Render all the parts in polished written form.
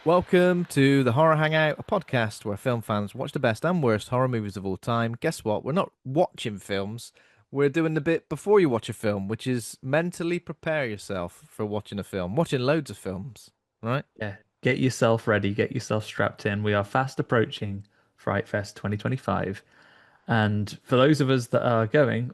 Welcome to the Horror Hangout, a podcast where film fans watch the best and worst horror movies of all time. Guess what? We're not watching films. We're doing the bit before you watch a film, which is mentally prepare yourself for watching a film, watching loads of films, right? Yeah, get yourself ready, get yourself strapped in. We are fast approaching FrightFest 2025. And for those of us that are going,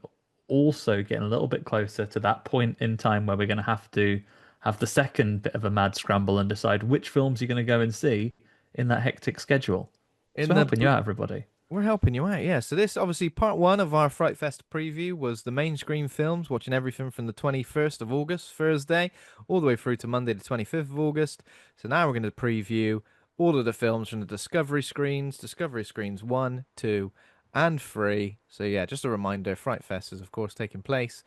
also getting a little bit closer to that point in time where we're going to have the second bit of a mad scramble and decide which films you're going to go and see in that hectic schedule. So In we're the helping you out, everybody. We're helping you out, yeah. So this obviously part one of our Fright Fest preview was the main screen films, watching everything from the 21st of August, Thursday, all the way through to Monday, the 25th of August. So now we're going to preview all of the films from the Discovery Screens 1, 2, and 3. So yeah, just a reminder, Fright Fest is of course taking place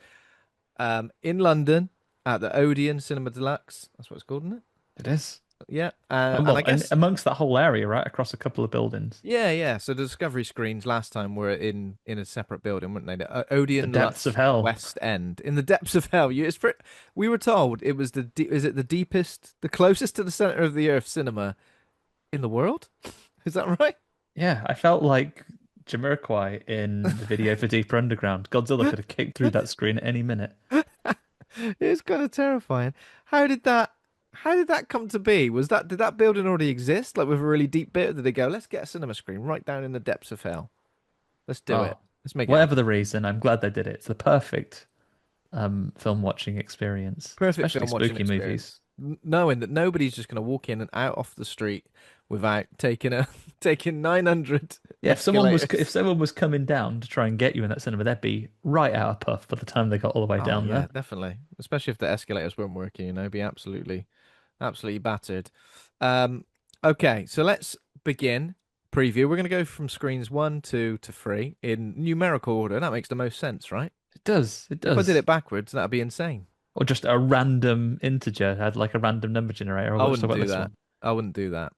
in London at the Odeon Cinema Deluxe. That's what it's called, isn't it? It is. Yeah, And and I well, and guess amongst that whole area, right, across a couple of buildings, yeah, yeah. So the Discovery screens last time were in a separate building, weren't they? The the Odeon depths of Lux hell. West End, in the depths of hell. We were told it was is it the deepest, the closest to the center of the earth cinema in the world? Is that right? Yeah, I felt like Jamiroquai in the video for Deeper Underground. Godzilla could have kicked through that screen at any minute. It's kind of terrifying. How did that? How did that come to be? Did that building already exist, like with a really deep bit? Or did they go, let's get a cinema screen right down in the depths of hell? Let's do it. Oh, Let's make it whatever happen. the reason, I'm glad they did it. It's the perfect film watching experience, Perfect especially film watching spooky movies. experience. Knowing that nobody's just going to walk in and out off the street without taking a taking 900 Yeah, if escalators. someone was coming down to try and get you in that cinema, they'd be right out of puff by the time they got all the way Oh down yeah, there. definitely. Especially if the escalators weren't working, be absolutely battered. Okay, so let's begin preview. We're going to go from screens 1, 2 to 3 in numerical order. That makes the most sense, right? It does, it If I did does. it backwards, that'd be insane. Or just a random integer had like a random number generator. I So wouldn't what do this that. one? I wouldn't do that.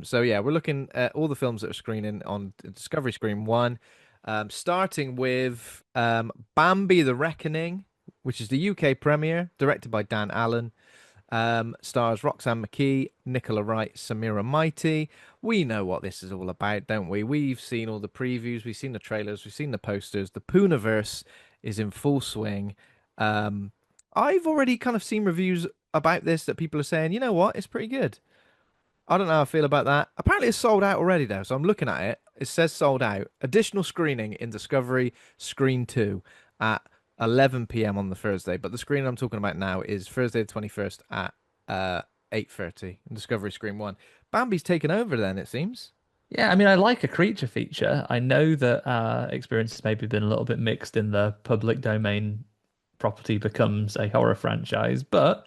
So yeah, we're looking at all the films that are screening on Discovery Screen 1, starting with Bambi: The Reckoning, which is the UK premiere, directed by Dan Allen. Stars Roxanne McKee, Nicola Wright, Samira Mighty. We know what this is all about, don't we? We've seen all the previews, we've seen the trailers, we've seen the posters. The Poonaverse is in full swing. Um, I've already kind of seen reviews about this that people are saying, you know what, it's pretty good. I don't know how I feel about that. Apparently, it's sold out already, though. So I'm looking at it. It says sold out. Additional screening in Discovery Screen 2 at 11 p.m. on the Thursday. But the screen I'm talking about now is Thursday the 21st at 8:30 in Discovery Screen 1. Bambi's taken over then, it seems. Yeah, I mean, I like a creature feature. I know that experience has maybe been a little bit mixed in the public domain property becomes a horror franchise, but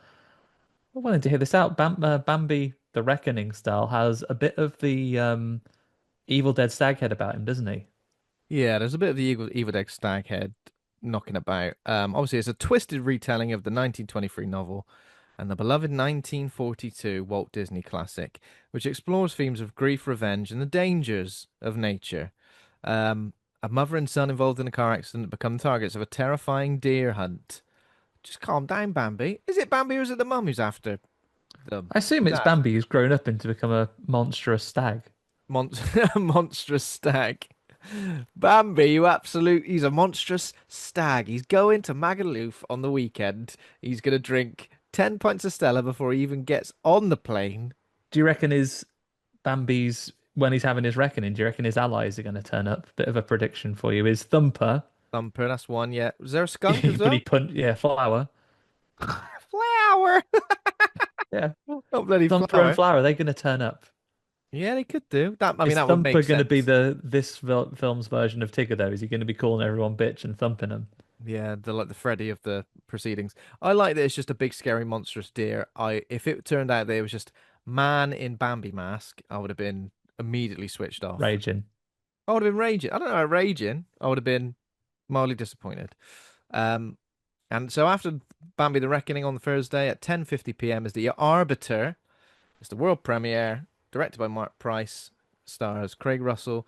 I'm willing to hear this out. Bambi, the Reckoning style, has a bit of the Evil Dead stag head about him, doesn't he? Yeah, there's a bit of the Evil Dead Staghead knocking about. Obviously, it's a twisted retelling of the 1923 novel and the beloved 1942 Walt Disney classic, which explores themes of grief, revenge, and the dangers of nature. A mother and son involved in a car accident become targets of a terrifying deer hunt. Just calm down, Bambi. Is it Bambi or is it the mum who's after them? I assume Who's it's after Bambi who's grown up into become a monstrous stag. Mon monstrous stag? Bambi, he's a monstrous stag. He's going to Magaluf on the weekend. He's going to drink 10 pints of Stella before he even gets on the plane. Do you reckon his Bambi's when he's having his reckoning? Do you reckon his allies are going to turn up? Bit of a prediction for you is Thumper Thumper, that's one, yeah. Was there a skunk as when he well? punched, yeah, Flower. Flower! Yeah, Not bloody Thumper and flower. Flower, they're going to turn up. Yeah, they could do. I mean, Is that would Thumper make going to be sense. this film's version of Tigger though? Is he going to be calling everyone bitch and thumping them? Yeah, the Freddy of the proceedings. I like that it's just a big, scary, monstrous deer. If it turned out that it was just man in Bambi mask, I would have been immediately switched off. Raging. I would have been raging. I don't know, raging. I would have been mildly disappointed. Um, and so after Bambi the Reckoning on the Thursday at 10:50 p.m. is the Arbiter. It's the world premiere, directed by Mark Price, stars Craig Russell,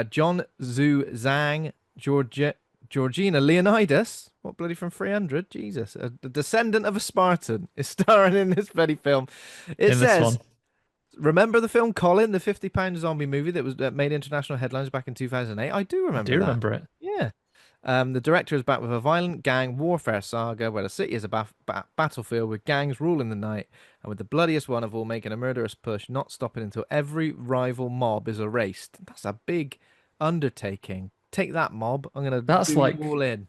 John Zhu Zhang, Georgina Leonidas. What bloody from 300? Jesus, the descendant of a Spartan is starring in this bloody film. It In this says one. Remember the film Colin, the £50 zombie movie that made international headlines back in 2008? I do I remember do that. remember it. Yeah. The director is back with a violent gang warfare saga where the city is a battlefield with gangs ruling the night, and with the bloodiest one of all making a murderous push, not stopping until every rival mob is erased. That's a big undertaking. Take that, mob. I'm gonna That's do you like all in.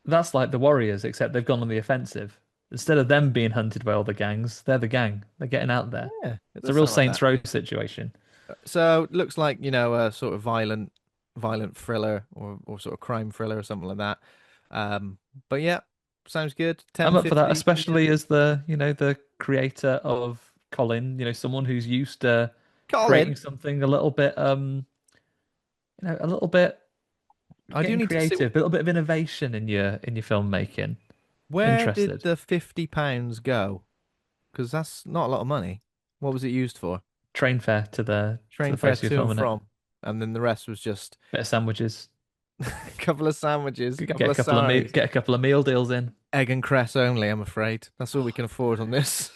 that's like the Warriors, except they've gone on the offensive. Instead of them being hunted by all the gangs, they're the gang. They're getting out there. Yeah, it It's a does real sound like Saints that. Row situation. So it looks like, a sort of violent thriller or sort of crime thriller or something like that. Um, but yeah, sounds good. I'm up for that, 10:50 especially p.m. as the creator of Colin, someone who's used to Colin, creating something a little bit a little bit I do getting need to see creative, a little bit of innovation in your filmmaking. where did Interested. the £50 go? Because that's not a lot of money. What was it used for? Train fare to the Train fare place you're to and filming it. from, and then the rest was just Bit of sandwiches. a couple of sandwiches, a couple Get a of couple of saris, get a couple of meal deals in. egg and cress only. I'm afraid that's all we can afford on this.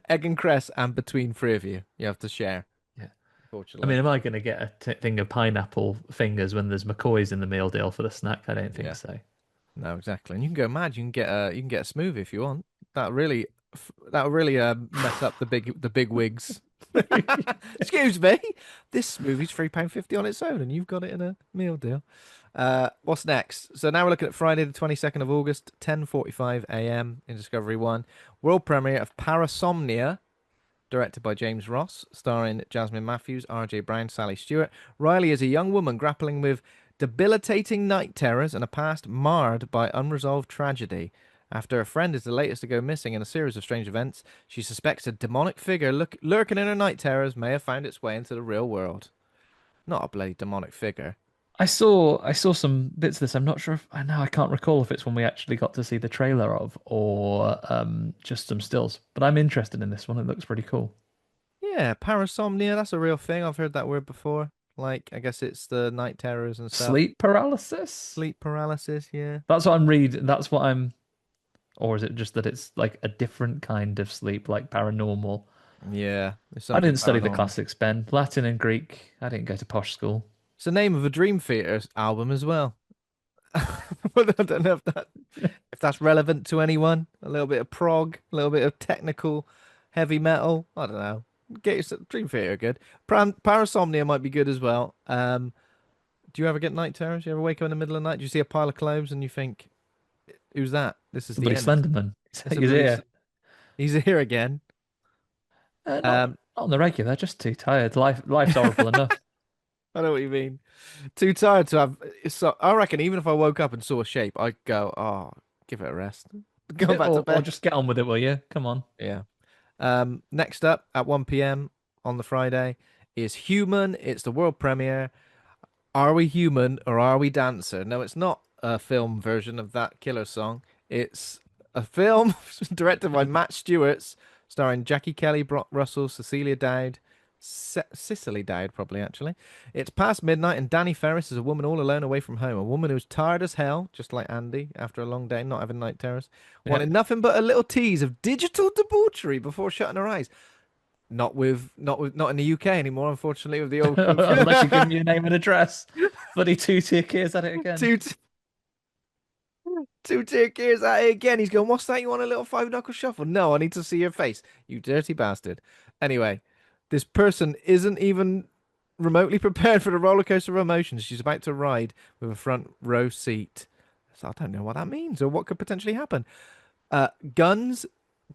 Egg and cress, and between three of you, you have to share. Yeah. I Unfortunately, mean, am I going to get a thing of pineapple fingers when there's McCoy's in the meal deal for the snack? I don't think yeah. so. No, exactly. And you can go mad. You can get a smoothie if you want. That really mess up the big wigs. Excuse me. This smoothie's £3.50 on its own, and you've got it in a meal deal. What's next? So now we're looking at Friday, the 22nd of August, 10:45 a.m. in Discovery One. World premiere of Parasomnia, directed by James Ross, starring Jasmine Matthews, R.J. Brown, Sally Stewart. Riley is a young woman grappling with debilitating night terrors and a past marred by unresolved tragedy. After a friend is the latest to go missing in a series of strange events, she suspects a demonic figure lurking in her night terrors may have found its way into the real world. Not a bloody demonic figure. I saw some bits of this. I'm not sure if I know. I can't recall if it's one we actually got to see the trailer of or just some stills. But I'm interested in this one. It looks pretty cool. Yeah, parasomnia, that's a real thing. I've heard that word before. Like, I guess it's the night terrors and stuff. Sleep paralysis. Sleep paralysis, yeah. That's what I'm reading. That's what I'm. Or is it just that it's like a different kind of sleep, like paranormal? Yeah, there's I something didn't study the paranormal. classics, Ben. Latin and Greek. I didn't go to posh school. It's the name of a Dream Theater album as well. But I don't know if that's relevant to anyone. A little bit of prog, a little bit of technical heavy metal. I don't know. Get your Dream Theater good. Parasomnia might be good as well. Do you ever get night terrors? You ever wake up in the middle of the night? Do you see a pile of clothes and you think, "Who's that? This is the Somebody end. Slenderman. It's a He's bloody. here. He's here again." Not Um, not on the regular. Just too tired. Life's horrible enough. I know what you mean. Too tired to have. So I reckon even if I woke up and saw a shape, I'd go, "Oh, give it a rest. Go back to Or bed." just get on with it, will you? Come on. Yeah. Next up at 1 p.m. on the Friday is Human. It's the world premiere. Are we human or are we dancer? No, it's not a film version of that killer song. It's a film directed by Matt Stewart, starring Jackie Kelly, Brock Russell, Cecilia Dowd, Cicely Dowd, probably actually. It's past midnight, and Danny Ferris is a woman all alone away from home. A woman who's tired as hell, just like Andy, after a long day, not having night terrors, Yeah. wanted nothing but a little tease of digital debauchery before shutting her eyes. Not in the UK anymore, unfortunately, with the old Unless you give me your name and address. Bloody two-tier kids at it again. two two-tier gears at it again. He's going, "What's that? You want a little five-knuckle shuffle?" No, I need to see your face, you dirty bastard. Anyway, this person isn't even remotely prepared for the roller coaster of emotions she's about to ride with a front row seat. So I don't know what that means or what could potentially happen. Guns,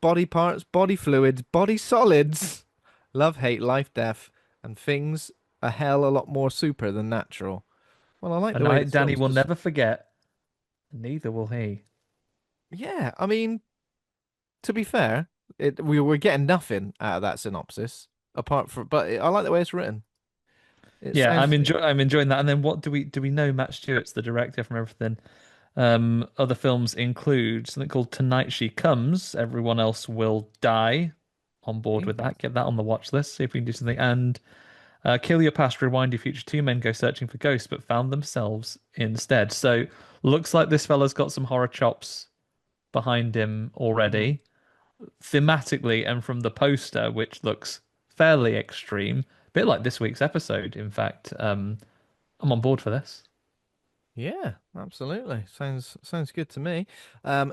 body parts, body fluids, body solids, love, hate, life, death, and things a hell a lot more super than natural. Well, I like A the way night this Danny film's will just. never forget. Neither will he. Yeah, I mean, to be fair, we were getting nothing out of that synopsis apart from, but I like the way it's written. It Yeah, I'm sounds, enjoy I'm enjoying that. And then what do we know Matt Stewart's the director from everything? Other films include something called Tonight She Comes. Everyone else will die. On board with that. Get that on the watch list. See if we can do something. And Kill Your Past, Rewind Your Future. Two men go searching for ghosts, but found themselves instead. So looks like this fella's got some horror chops behind him Mhm. already. thematically and from the poster, which looks fairly extreme, a bit like this week's episode, in fact. I'm on board for this. Yeah, absolutely. Sounds good to me.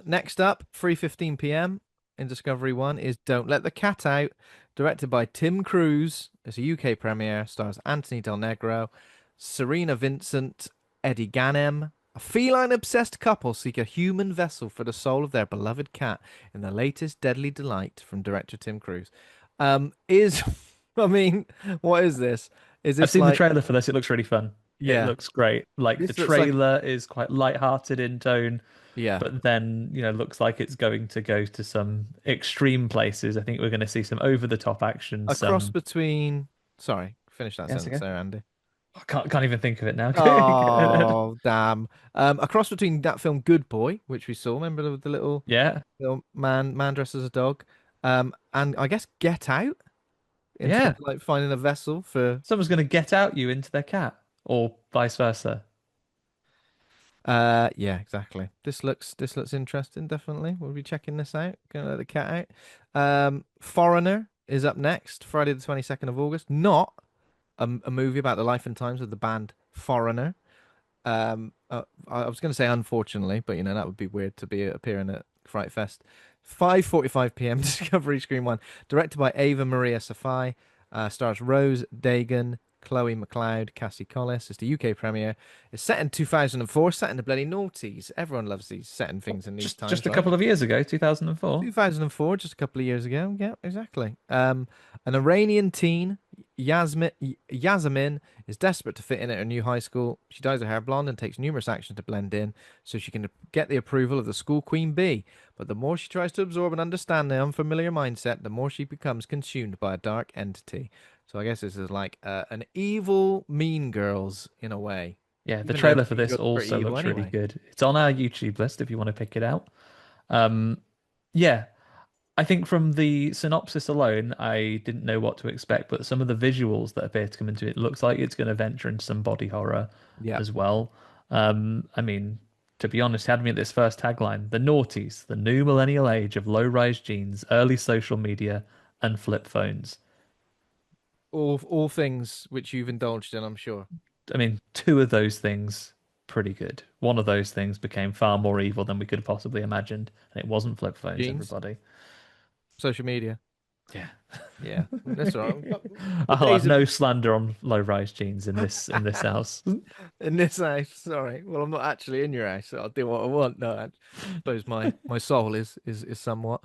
Next up, 3:15 p.m. in Discovery One is Don't Let the Cat Out, directed by Tim Cruise. It's a UK premiere, stars Anthony Del Negro, Serena Vincent, Eddie Ganem. A feline-obsessed couple seek a human vessel for the soul of their beloved cat in the latest deadly delight from director Tim Cruise. Is I mean, what is this? Is I've this seen the like trailer for this. It looks really fun. It yeah? looks great. Like the This looks like trailer is quite light-hearted in tone, yeah. but then, looks like it's going to go to some extreme places. I think we're going to see some over-the-top action, A cross some between. Sorry, finish that yes, sentence okay. there, Andy. I can't even think of it now. Go ahead. Oh, damn. A cross between that film Good Boy, which we saw, remember the Yeah. little man dressed as a dog, and I guess Get Out in terms Yeah. of like finding a vessel for. Someone's going to get out you into their cat, or vice versa. Yeah, exactly. This looks interesting. Definitely, we'll be checking this out. Gonna let the cat out. Foreigner is up next, Friday the 22nd of August. Not a movie about the life and times of the band Foreigner. I was going to say unfortunately, but that would be weird to be appearing at Fright Fest. 5:45 p.m. Discovery Screen One, directed by Ava Maria Safai, stars Rose Dagan, Chloe McLeod, Cassie Collis. It's the UK premiere. It's set in 2004, set in the bloody noughties. Everyone loves these setting things in these Just times, a right? couple of years ago, 2004. 2004, just a couple of years ago. Yeah, exactly. An Iranian teen, Yasmin, is desperate to fit in at her new high school. She dyes her hair blonde and takes numerous actions to blend in so she can get the approval of the school queen bee. But the more she tries to absorb and understand the unfamiliar mindset, the more she becomes consumed by a dark entity. So I guess this is like an evil Mean Girls in a way. Yeah, the Even though trailer for Mean this Girls are pretty also evil looks really anyway. good. It's on our YouTube list if you want to pick it out. Um, yeah, I think from the synopsis alone, I didn't know what to expect, but some of the visuals that appear to come into it looks like it's going to venture into some body horror Yeah. as well. I mean, to be honest, had me at this first tagline, the noughties, the new millennial age of low-rise jeans, early social media, and flip phones. All things which you've indulged in, I'm sure. I mean, two of those things, pretty good. One of those things became far more evil than we could have possibly imagined, and it wasn't flip phones, Jeans, everybody. social media. Yeah. Yeah, that's all right. We've got the I'll have days of no slander on low-rise jeans in this house. in this house. Sorry. Well, I'm not actually in your house, so I'll do what I want. No, I suppose my soul is somewhat.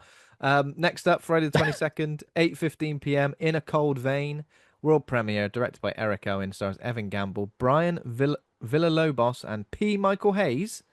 Next up, Friday the 22nd, 8:15 p.m. In a Cold Vein, world premiere, directed by Eric Owen, stars Evan Gamble, Brian Villalobos, and P. Michael Hayes.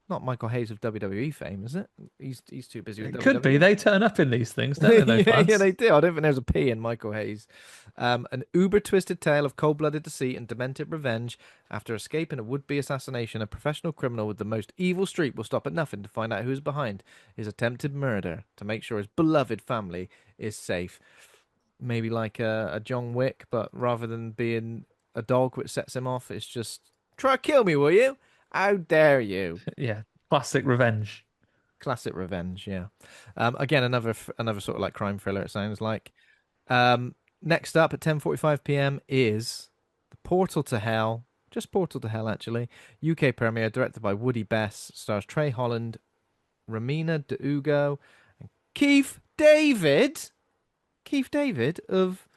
Not Michael Hayes of WWE fame, is it? He's too busy with It could be. WWE. They turn up in these things, don't they, those Yeah, lads? they do. I don't think there's a P in Michael Hayes. An uber twisted tale of cold blooded deceit and demented revenge. After escaping a would be assassination, a professional criminal with the most evil streak will stop at nothing to find out who's behind his attempted murder to make sure his beloved family is safe. Maybe like a John Wick, but rather than being a dog which sets him off, it's just try to kill me, will you? How dare you? Yeah, classic revenge. Classic revenge, yeah. Again, another sort of like crime thriller. It sounds like. Next up at 10:45 p.m. is The Portal to Hell. Just Portal to Hell, actually. UK premiere, directed by Woody Bess, stars Trey Holland, Ramina DeUgo, and Keith David. Keith David of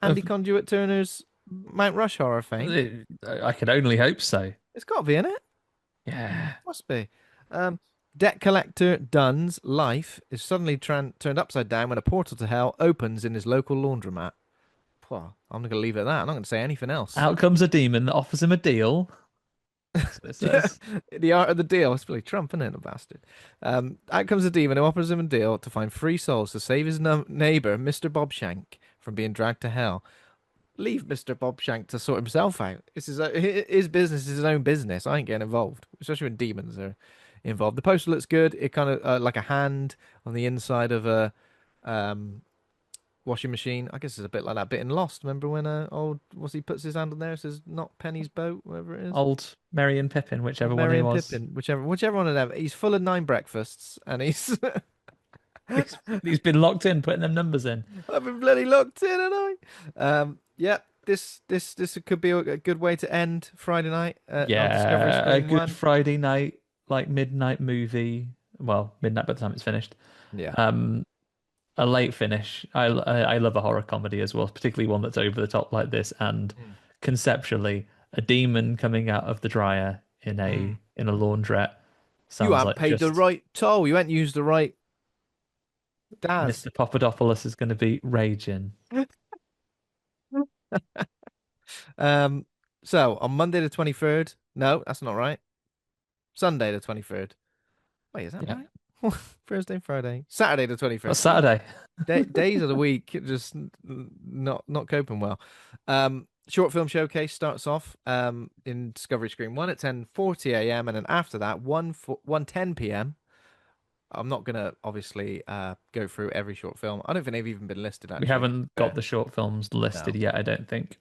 Andy Of- Conduit Turner's Mount Rush horror fame. I could only hope so. It's got to be in it. Yeah. Must be. Um, Debt collector Dunn's life is suddenly turned upside down when a portal to hell opens in his local laundromat. Well, I'm not going to leave it at that. I'm not going to say anything else. Out comes a demon that offers him a deal. That's what it says. The art of the deal. It's really Trump, isn't it, the bastard? Out comes a demon who offers him a deal to find free souls to save his neighbor, Mr. Bobshank, from being dragged to hell. Leave Mr. Bobshank to sort himself out. This is his business is his own business. I ain't getting involved, especially when demons are involved. The poster looks good. It kind of like a hand on the inside of a um, washing machine. I guess it's a bit like that bit in Lost. Remember when old what's he puts his hand on there? It says not Penny's boat, whatever it is. Old Merry and Pippin, Or whichever one Merry he and was. Pippin, whichever one of them. He's full of nine breakfasts, and he's He's been locked in, putting them numbers in. I've been bloody locked in, and yeah, this could be a good way to end Friday night on Discovery Yeah, a Screen good One. Friday night, like midnight movie. Well, midnight by the time it's finished. Yeah. Um, a late finish. I love a horror comedy as well, particularly one that's over the top like this, and Mm. conceptually, a demon coming out of the dryer Mm. in a laundrette You sounds haven't like paid the just right toll. You haven't used the right DAS. Mr. Papadopoulos is going to be raging. Um, so on Monday the 23rd. No, that's not right. Sunday the 23rd. Wait, is that Yeah, right? Thursday, Friday, Saturday the that's 23rd. See, Saturday. days of the week just not coping well. Short film showcase starts off in Discovery Screen 1 at 10:40 a.m. and then after that 1:10 p.m. I'm not gonna obviously go through every short film. I don't think they've even been listed We actually. To be haven't got fair. the short films listed No. yet, I don't think.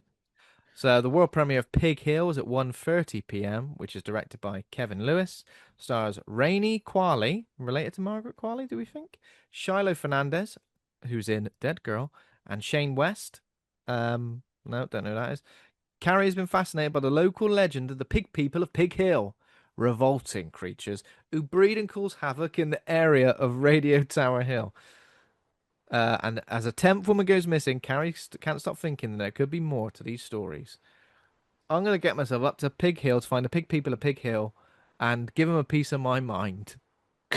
So the world premiere of Pig Hill is at 1:30 p.m., which is directed by Kevin Lewis. Stars Rainey Qualley, related to Margaret Qualley, do we think? Shiloh Fernandez, who's in Dead Girl, and Shane West. No, don't know who that is. Carrie has been fascinated by the local legend of the pig people of Pig Hill, revolting creatures who breed and cause havoc in the area of Radio Tower Hill. And as a 10th woman goes missing, Carrie can't stop thinking that there could be more to these stories. I'm going to get myself up to Pig Hill to find the pig people of Pig Hill and give them a piece of my mind, you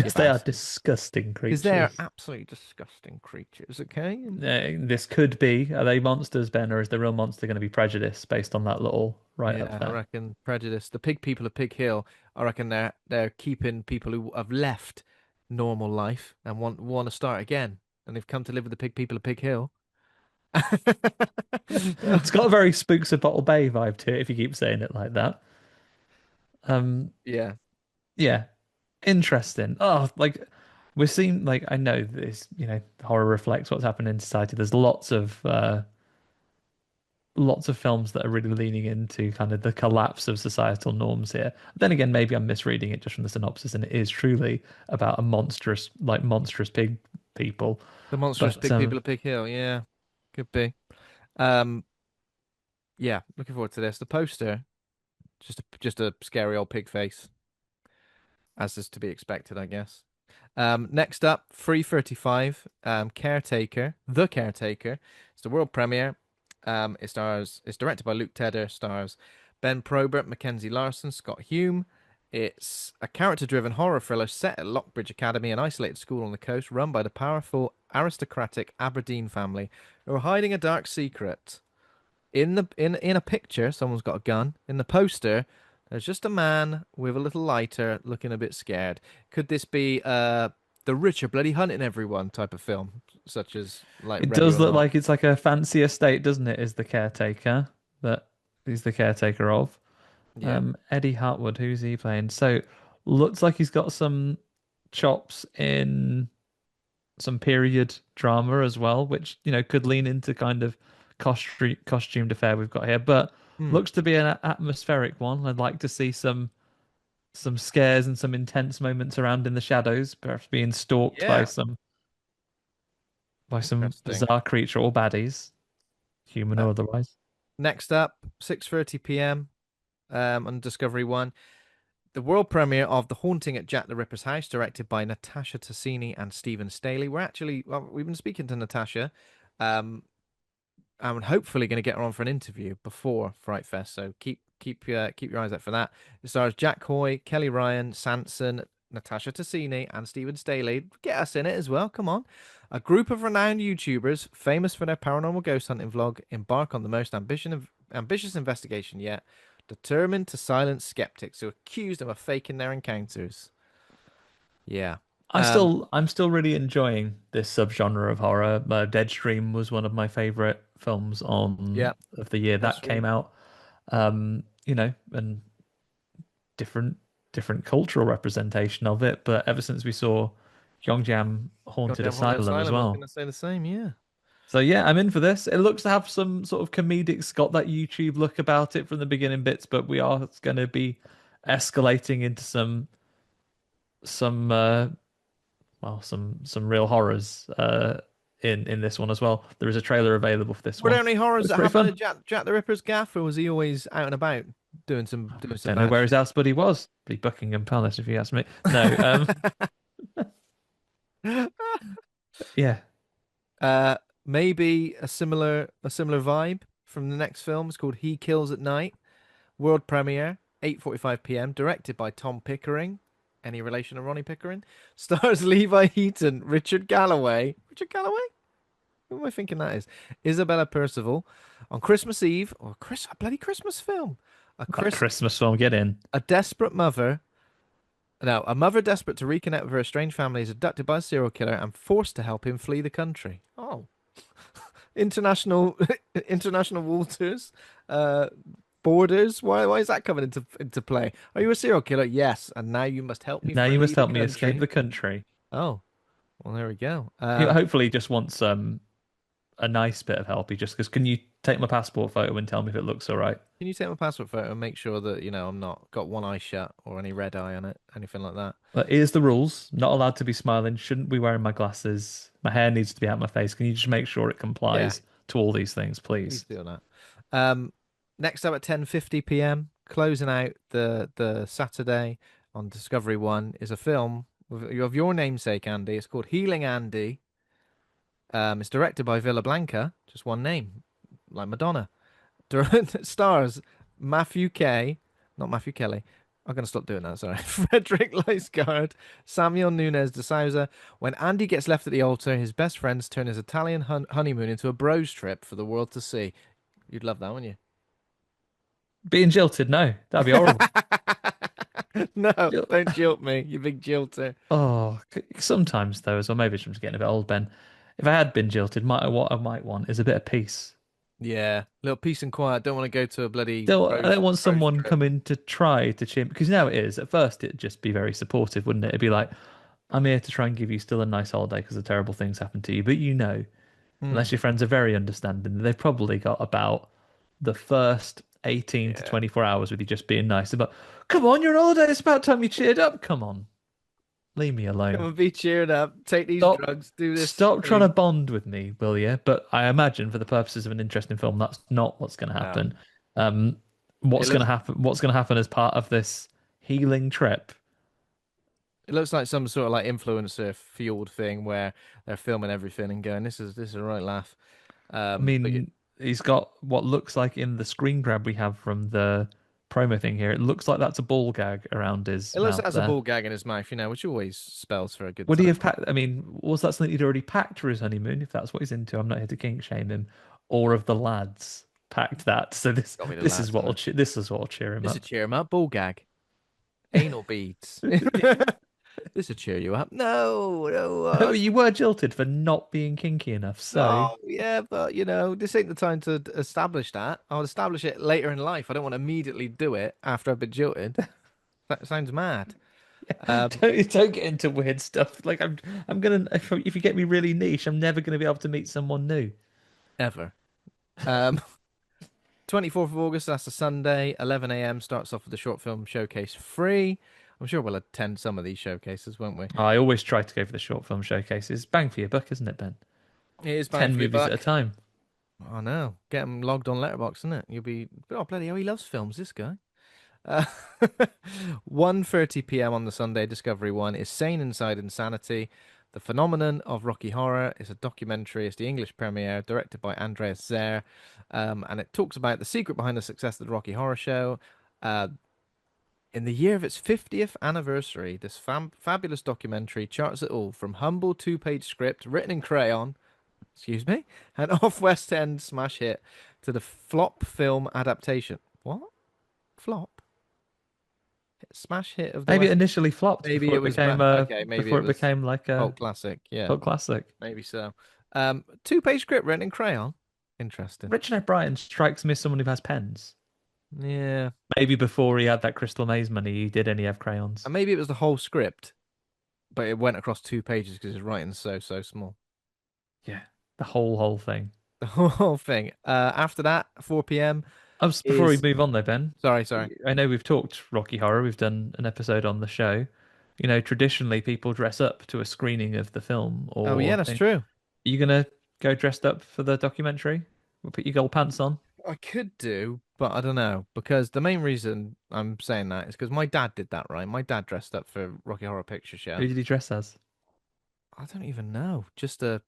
Because they are bastards. disgusting Because they're creatures. absolutely disgusting creatures, okay? This could be, are they monsters, Ben, or is the real monster going to be prejudice based on that little write up Yeah, I there? reckon prejudice. The pig people of Pig Hill, I reckon they're keeping people who have left normal life and want to start again, and they've come to live with the pig people of Pig Hill. It's got a very Spooks of Bottle Bay vibe to it if you keep saying it like that. Um, Yeah. yeah, interesting. Oh, like we're seeing, like I know this, horror reflects what's happening in society. There's lots of films that are really leaning into kind of the collapse of societal norms here. Then again, maybe I'm misreading it just from the synopsis, and it is truly about a monstrous pig people. The monstrous But pig people of Pig Hill, yeah. Could be. Um, yeah, looking forward to this. The poster, just a scary old pig face, as is to be expected, I guess. Next up, 3:35, Caretaker, The Caretaker. It's the world premiere. It's directed by Luke Tedder, stars Ben Probert, Mackenzie Larson, Scott Hume. It's a character-driven horror thriller set at Lockbridge Academy, an isolated school on the coast run by the powerful aristocratic Aberdeen family who are hiding a dark secret. In a picture, someone's got a gun. In the poster, there's just a man with a little lighter looking a bit scared. Could this be the rich are bloody hunting everyone type of film, such as like it Ready does or look Not? like it's like a fancy estate, doesn't it? Is the caretaker that he's the caretaker of? Yeah. Eddie Hartwood, who's he playing? So looks like he's got some chops in some period drama as well, which could lean into kind of costumed affair we've got here. But Hmm. looks to be an atmospheric one. I'd like to see some scares and some intense moments around in the shadows, perhaps being stalked Yeah. by some Interesting. bizarre creature or baddies, human Uh, or otherwise. Next up, 6:30 p.m. On Discovery One, the world premiere of The Haunting at Jack the Ripper's House, directed by Natasha Tassini and Stephen Staley. We've been speaking to Natasha. Um, I'm hopefully going to get her on for an interview before Fright Fest, so keep your eyes out for that. It stars Jack Hoy, Kelly Ryan, Sanson, Natasha Tassini, and Stephen Staley. Get us in it as well. Come on. A group of renowned YouTubers, famous for their paranormal ghost hunting vlog, embark on the most ambitious investigation yet, determined to silence skeptics who accuse them of faking their encounters. Yeah. I'm still really enjoying this subgenre of horror. Deadstream was one of my favorite films on Yeah. of the year That's that true. came out. And different different cultural representation of it. But ever since we saw Yongjam Haunted Goddamn Haunted Asylum as Asylum. I was going well. to say the same. Yeah. So yeah, I'm in for this. It looks to have some sort of comedic, it's got that YouTube look about it from the beginning bits, but we are going to be escalating into some well, some real horrors in this one as well. There is a trailer available for this Were there one. any horrors Looks that pretty happened fun. at Jack the Ripper's gaff, or was he always out and about doing some Don't know bad where his shit? house buddy was. Be Buckingham Palace if you ask me. No, yeah. Uh, maybe a similar vibe from the next film. It's called He Kills at Night. World premiere, 8:45 p.m. Directed by Tom Pickering. Any relation to Ronnie Pickering? Stars Levi Heaton, Richard Galloway. Richard Galloway? Who am I thinking that is? Isabella Percival. On Christmas Eve, or a bloody Christmas film. A That Chris, Christmas film, get in. a desperate mother. No, a mother desperate to reconnect with her estranged family is abducted by a serial killer and forced to help him flee the country. Oh, international, international waters, uh, borders. Why is that coming into play? Are you a serial killer? Yes, and now you must help me Now you flee must the help me escape country. the country. Oh, well, there we go. He hopefully just wants a nice bit of help. He just goes, "Can you take my passport photo and tell me if it looks all right?" Can you take my passport photo and make sure that, I'm not got one eye shut or any red eye on it, anything like that? But here's the rules. Not allowed to be smiling. Shouldn't be wearing my glasses. My hair needs to be out my face. Can you just make sure it Yeah, complies to all these things, please please? do that. Um, Next up at 10:50 p.m., closing out the Saturday on Discovery One is a film of your namesake, Andy. It's called Healing Andy. It's directed by Villa Blanca, just one name, like Madonna. Stars Matthew K, not Matthew Kelly. I'm going to stop doing that, sorry. Frederick Leisgard, Samuel Nunes de Souza. When Andy gets left at the altar, his best friends turn his Italian honeymoon into a bros trip for the world to see. You'd love that, wouldn't Being jilted, no, that'd be you? horrible. No, Jil- don't jilt me, you big jilter. Oh, sometimes though, as well. Maybe I'm just getting a bit old, Ben. If I had been jilted, what I might want is a bit of peace. Yeah, little peace and quiet. Don't want to go to a bloody I don't want bros someone trip. coming to try to cheer because now it is. At first, it'd just be very supportive, wouldn't it? It'd be like, I'm here to try and give you still a nice holiday because the terrible things happen to you. But Hmm. unless your friends are very understanding, they've probably got about the first 18 to Yeah. 24 hours with you just being nice. About, come on, you're on holiday. It's about time you cheered up. Come on, leave me Come alone. and be cheered up. Take these Stop, drugs. Do this stop trying to thing. bond with me, will you? But I imagine for the purposes of an interesting film, that's not what's going to No. happen. Um, It what's going to looks happen? What's going to happen as part of this healing trip? it looks like some sort of like influencer fueled thing where they're filming everything and going, this is a right laugh. I But mean, he's got what looks like in the screen grab we have from the promo thing here. It looks like that's a ball gag around his it looks like mouth there's a there. ball gag in his mouth, which always spells for a good Would he time. have packed? I mean, was that something he'd already packed for his honeymoon? If that's what he's into, I'm not here to kink shame him. Or of the lads packed that. So Got me the this is lads, what isn't will it? this is what will cheer him This will up. cheer him up. Ball gag. Anal beads. This will cheer you up. No, no. You were jilted for not being kinky enough. So Oh, yeah, but this ain't the time to establish that. I'll establish it later in life. I don't want to immediately do it after I've been jilted. That sounds mad. Um, don't get into weird stuff. Like I'm gonna if you get me really niche, I'm never gonna be able to meet someone new. Ever. Um, 24th of August, that's a Sunday, 11 a.m. starts off with the short film showcase free. I'm sure we'll attend some of these showcases, won't we? I always try to go for the short film showcases. Bang for your buck, isn't it, Ben? It is bang 10 for your movies at a buck. time. I know. Get them logged on Letterboxd, isn't it? You'll be, oh, bloody hell, he loves films, this guy. Uh, 1:30 p.m. on the Sunday, Discovery One is Sane Inside Insanity. The Phenomenon of Rocky Horror is a documentary. It's the English premiere, directed by Andreas Zer, and it talks about the secret behind the success of the Rocky Horror Show. Uh, in the year of its 50th anniversary, this fabulous documentary charts it all from humble two-page script written in crayon, excuse me, an off-West End smash hit to the flop film adaptation. What? Flop? Smash hit of the Maybe it West. initially flopped Maybe it was okay. Maybe before it it was became like a cult classic. Yeah, cult classic. maybe so. Two-page script written in crayon. Interesting. Richard O'Brien strikes me as someone who has pens. Yeah, Maybe before he had that Crystal Maze money, he did only have crayons. and maybe it was the whole script, but it went across 2 pages because his writing's so small. Yeah, the whole thing. The whole thing. After that, 4 p.m. Before we is move on though, Ben, sorry. I know we've talked Rocky Horror. We've done an episode on the show. traditionally people dress up to a screening of the film Oh yeah, or that's thing. true. Are you gonna go dressed up for the documentary? We'll put your gold pants on. I could do, but I don't know because the main reason I'm saying that is because my dad did that, right? My dad dressed up for Rocky Horror Picture Show. Who did he dress as? I don't even know, just a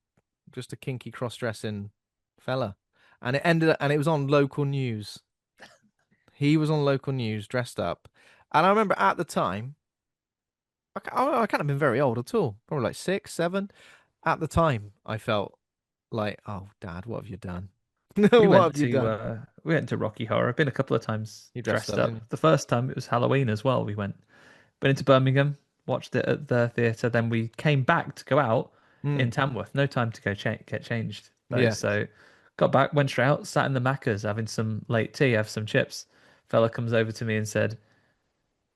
kinky cross-dressing fella, and it ended up, and it was on local news. He was on local news dressed up, and I remember at the time, I can't have been very old at all, probably like 6, 7. At the time, I felt like, oh, Dad, what have you done? We What went have you to done? uh we went to Rocky Horror. I've been a couple of times You dressed dressed up, up. didn't The first time it was Halloween as well. We went into Birmingham, watched it at the theatre. Then we came back to go out you? in Tamworth. No time to go get changed though. Yeah. So got back, went straight out, sat in the Macca's having some late tea, have some chips. Fella comes over to me and said,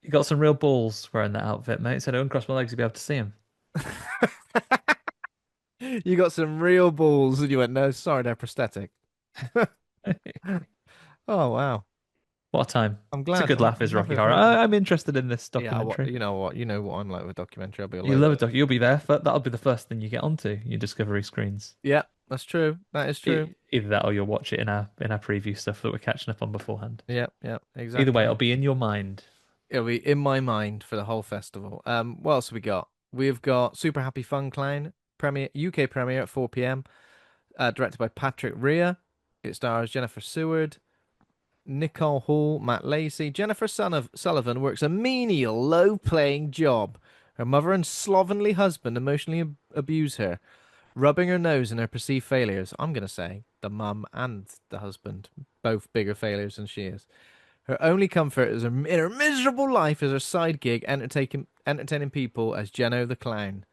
"You got some real balls wearing that outfit, mate." Said, "I wouldn't cross my legs to be able to see him." You got some real balls, and you went, no, sorry, they're prosthetic. Oh wow. What a time! I'm It's a glad. good laugh, I'm is happy Rocky I've Horror. heard that. I'm interested in this Yeah, documentary. you know what? You know what I'm like with documentary. I'll be all You over love it. it. You'll be there, but that'll be the first thing you get onto your Discovery screens. Yeah, that's true. That is true. Either that or you'll watch it in our preview stuff that we're catching up on beforehand. Yeah, yeah, Either way, exactly. it'll be in your mind. It'll be in my mind for the whole festival. What else have we got? We've got Super Happy Fun Clown premiere, UK premiere at 4 p.m. Directed by Patrick Rea. It stars Jennifer Seward, Nicole Hall, Matt Lacey. Jennifer Sullivan works a menial, low-paying job. Her mother and slovenly husband emotionally abuse her, rubbing her nose in her perceived failures. I'm going to say the mum and the husband, both bigger failures than she is. Her only comfort is in her miserable life is her side gig, entertaining people as Jeno the Clown.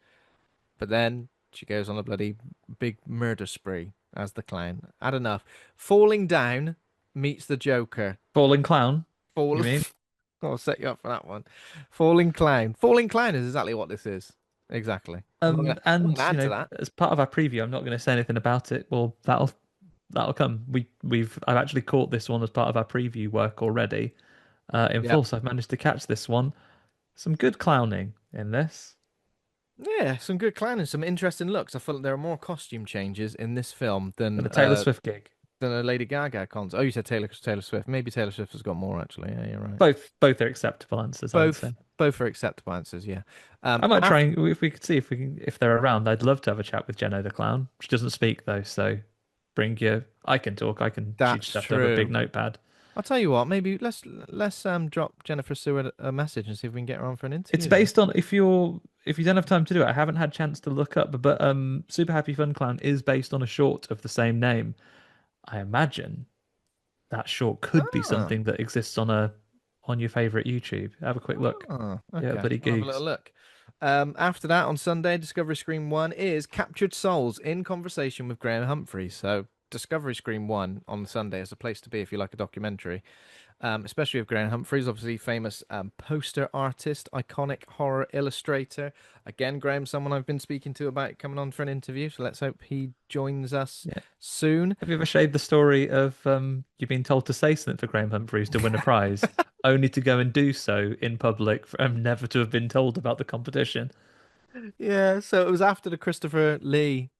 But then she goes on a bloody big murder spree as the clown. Had enough. Falling down meets the Joker. Falling Clown, you Fall. mean? I'll set you up for that one. Falling clown. Falling clown is exactly what this is. Exactly. I'm not And gonna add to that. as part of our preview, I'm not going to say anything about it. Well, that'll come. I've actually caught this one as part of our preview work already, in Yep. full. So I've managed to catch this one. Some good clowning in this. Yeah, some good clowning, some interesting looks. I feel like there are more costume changes in this film And a Taylor Swift gig. than a Lady Gaga concert. Oh, you said Taylor Swift. Maybe Taylor Swift has got more actually. Yeah, you're right. Both are acceptable answers, I would Both say. both are acceptable answers. Yeah. I might try After and if we could see if they're around. I'd love to have a chat with Jeno the clown. She doesn't speak though, so bring your. I can talk. I can. She that's just have to have a big true. notepad. I'll tell you what. Maybe let's drop Jennifer Seward a message and see if we can get her on for an It's interview then. based on if you don't have time to do it. I haven't had a chance to look up, but Super Happy Fun Clown is based on a short of the same name. I imagine that short could be Ah. something that exists on your favorite YouTube. Have a quick look. Oh, Yeah, okay. bloody I'll have a little googs. look. After that, on Sunday, Discovery Screen 1 is Captured Souls in conversation with Graham Humphreys. So, Discovery Screen 1 on Sunday is a place to be if you like a documentary, especially with Graham Humphreys, obviously famous poster artist, iconic horror illustrator. Again, Graham's someone I've been speaking to about coming on for an interview, so let's hope he joins us Yeah. soon. Have you ever shared the story of you being told to say something for Graham Humphreys to win a prize, only to go and do so in public and never to have been told about the competition? Yeah, so it was after the Christopher Lee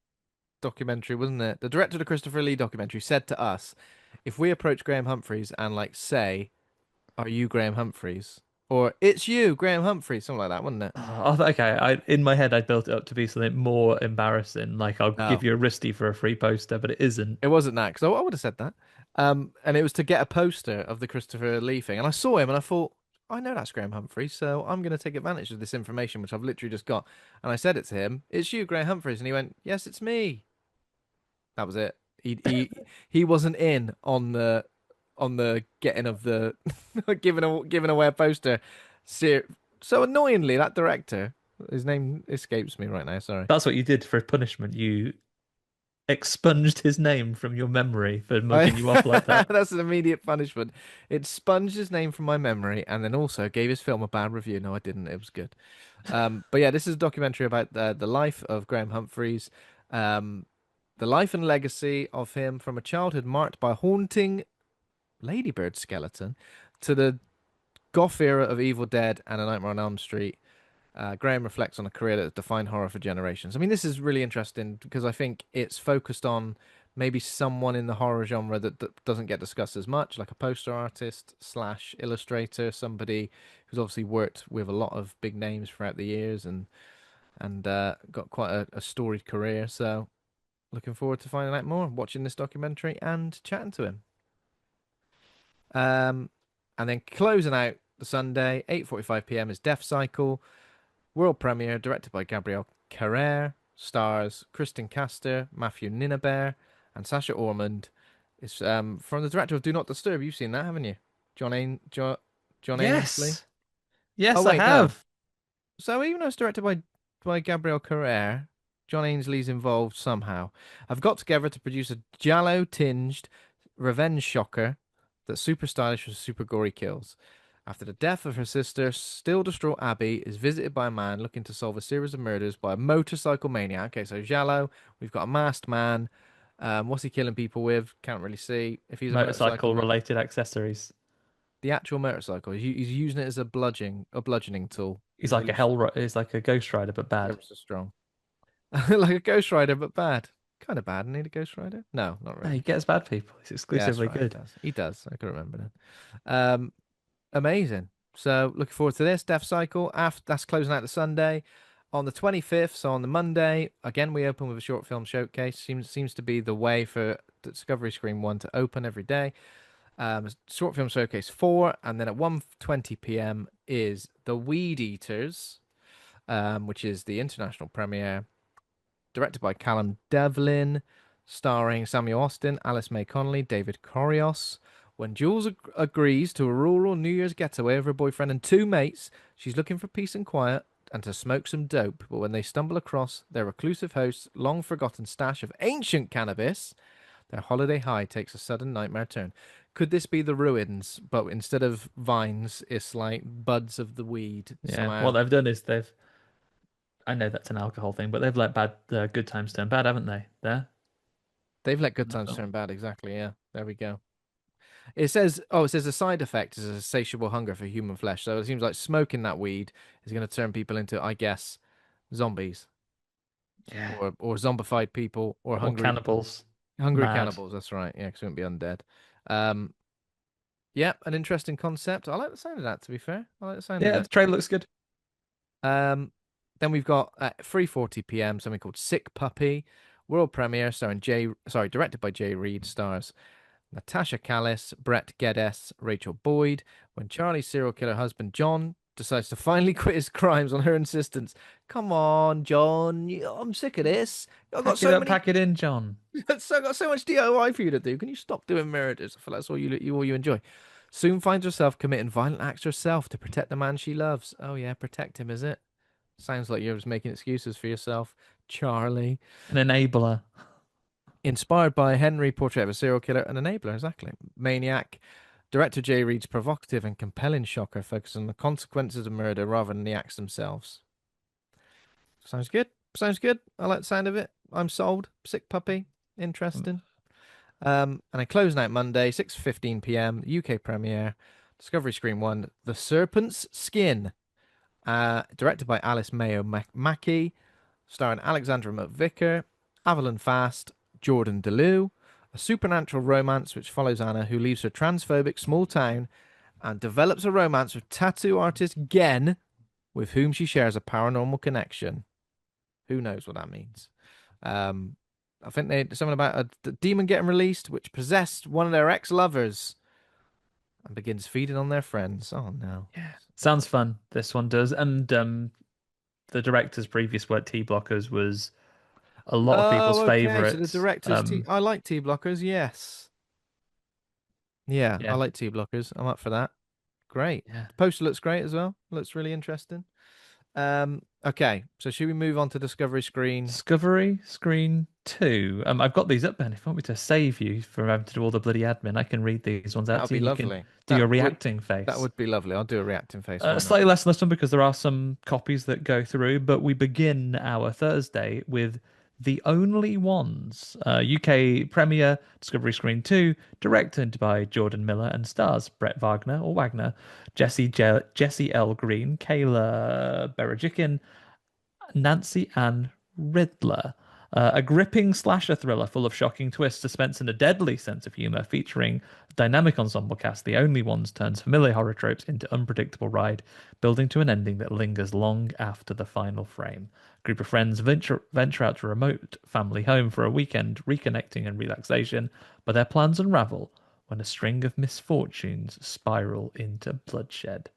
documentary, wasn't it? The director of the Christopher Lee documentary said to us, if we approach Graham Humphreys and like say, "Are you Graham Humphreys?" or "It's you, Graham Humphreys," something like that, wouldn't it? Oh, okay. In my head, I built it up to be something more embarrassing, like I'll give No, you a wristy for a free poster, but it isn't. it wasn't that because I would have said that. And it was to get a poster of the Christopher Lee thing, and I saw him and I thought, I know that's Graham Humphreys, so I'm going to take advantage of this information which I've literally just got. And I said it to him, "It's you, Graham Humphreys," and he went, "Yes, it's me." That was it. He wasn't in on the getting of the giving away a poster. So, so annoyingly, that director, his name escapes me right now. Sorry. That's what you did for punishment. You expunged his name from your memory for I, mugging you off like that. that's an immediate punishment. It sponged his name from my memory and then also gave his film a bad review. No, I didn't. It was good. But yeah, this is a documentary about the life of Graham Humphreys, um, the life and legacy of him from a childhood marked by haunting ladybird skeleton to the goth era of Evil Dead and A Nightmare on Elm Street. Graham reflects on a career that defined horror for generations. I mean, this is really interesting because I think it's focused on maybe someone in the horror genre that doesn't get discussed as much, like a poster artist slash illustrator, somebody who's obviously worked with a lot of big names throughout the years and got quite a storied career. So looking forward to finding out more, watching this documentary and chatting to him. Um, and then closing out the Sunday, 8:45 p.m. is Death Cycle. World premiere, directed by Gabriel Carrere, stars Kristen Castor, Matthew Ninnabear, and Sasha Ormond. It's from the director of Do Not Disturb. You've seen that, haven't you? John Ainsley. Yes. Oh Yes, I wait, no. have. So even though it's directed by Gabriel Carrere, John Ainsley's involved somehow. I've got together to produce a giallo-tinged revenge shocker that's super stylish with super gory kills. After the death of her sister, still distraught Abby is visited by a man looking to solve a series of murders by a motorcycle maniac. Okay, so giallo, we've got a masked man. What's he killing people with? Can't really see. If he's a motorcycle Motorcycle man, related accessories. the actual motorcycle, he's using it as a bludgeoning tool. He's He's like really a he's like a Ghost Rider, but bad. ever so strong. Like a Ghost Rider, but bad. Kind of bad. Need a Ghost Rider? No, not No, he really. gets bad people. He's Yeah, that's exclusively right. He good. does. He does. I can remember that. Amazing. So looking forward to this Death Cycle. After that's closing out the Sunday. On the 25th, so on the Monday, again we open with a short film showcase. Seems to be the way for Discovery Screen 1 to open every day. Short film showcase 4, and then at 1:20 p.m. is The Weed Eaters, which is the international premiere, directed by Callum Devlin, starring Samuel Austin, Alice May Connolly, David Corios. When Jules agrees to a rural New Year's getaway with her boyfriend and two mates, she's looking for peace and quiet and to smoke some dope. But when they stumble across their reclusive host's long forgotten stash of ancient cannabis, their holiday high takes a sudden nightmare turn. Could this be the ruins, but instead of vines, it's like buds of the weed Yeah. What somehow? they've done is I know that's an alcohol thing, but they've let good times turn bad, haven't they? There They've let good in the times film. turn bad, exactly. Yeah, there we go. It says a side effect is a insatiable hunger for human flesh. So it seems like smoking that weed is going to turn people into, I guess, zombies Yeah. or zombified people or Or hungry cannibals. hungry Mad. cannibals. That's right. Yeah, because we won't be undead. Um, yeah, an interesting concept. I like the sound of that. To be fair, I like the sound of Yeah, it. the trailer looks good. Um, then we've got at 3:40 p.m. something called Sick Puppy, world premiere directed by Jay Reed, stars Natasha Callis, Brett Geddes, Rachel Boyd, when Charlie's serial killer husband John decides to finally quit his crimes on her insistence. Come on, John, I'm sick of this. I've got Pack it so up, many, pack it in, John. got so much DIY for you to do. Can you stop doing murders? I feel that's all you enjoy. Soon finds herself committing violent acts herself to protect the man she loves. Oh yeah, protect him, is it? Sounds like you're just making excuses for yourself, Charlie. An enabler. Inspired by Henry, Portrait of a Serial Killer, an enabler, exactly. Maniac. Director Jay Reed's provocative and compelling shocker focuses on the consequences of murder rather than the acts themselves. Sounds good. Sounds good. I like the sound of it. I'm sold. Sick puppy. Interesting. And then closing out Monday, 6:15 p.m. UK premiere. Discovery Screen 1, The Serpent's Skin. Directed by Alice Mayo Mackey, starring Alexandra McVicker, Avalon Fast, Jordan DeLue, a supernatural romance which follows Anna, who leaves her transphobic small town and develops a romance with tattoo artist Gen, with whom she shares a paranormal connection. Who knows what that means? Um, I think they something about a demon getting released, which possessed one of their ex-lovers and begins feeding on their friends. Oh no! Yeah. Sounds fun. This one does. And the director's previous work, T Blockers, was a lot of people's Oh, okay. So the favorites. director's T. I like T blockers. Yes. Yeah, I Yeah. like T blockers. I'm up for that. Great. Yeah. The poster looks great as well. Looks really interesting. Okay. So should we move on to Discovery Screen? Discovery Screen 2. I've got these up, Ben. If you want me to save you from having to do all the bloody admin, I can read these ones That out would to be you and you can lovely. do your That would reacting that face. would be lovely. I'll do a reacting face. Why not? Slightly less than this one because there are some copies that go through, but we begin our Thursday with The Only Ones, UK premiere, Discovery Screen 2, directed by Jordan Miller and stars Brett Wagner or Wagner, Jesse L. Green, Kayla Berejiklian, Nancy Ann Riddler. A gripping slasher thriller full of shocking twists, suspense, and a deadly sense of humor, featuring a dynamic ensemble cast. The Only Ones turns familiar horror tropes into unpredictable ride, building to an ending that lingers long after the final frame. A group of friends venture out to a remote family home for a weekend, reconnecting and relaxation, but their plans unravel when a string of misfortunes spiral into bloodshed.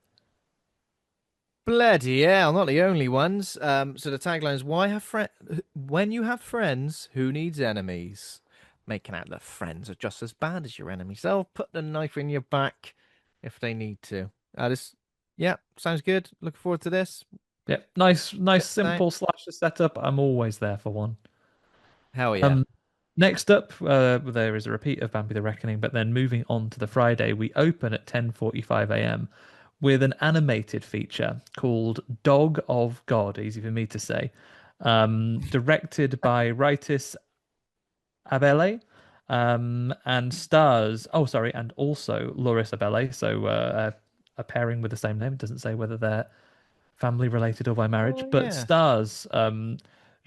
Bloody hell, not the only ones. So the tagline is why have friends when you have friends, who needs enemies? Making out that friends are just as bad as your enemies. They'll put the knife in your back if they need to. This yeah, sounds good. Looking forward to this. Yep, nice, Check this out. simple slasher setup. I'm always there for one. Hell yeah. Um, Next up, there is a repeat of Bambi the Reckoning, but then moving on to the Friday, we open at 10:45 a.m. with an animated feature called Dog of God, easy for me to say, directed by Rightis Abele, and stars, oh, sorry, and also Loris Abele, so a pairing with the same name. It doesn't say whether they're family related or by marriage, Oh but yeah. stars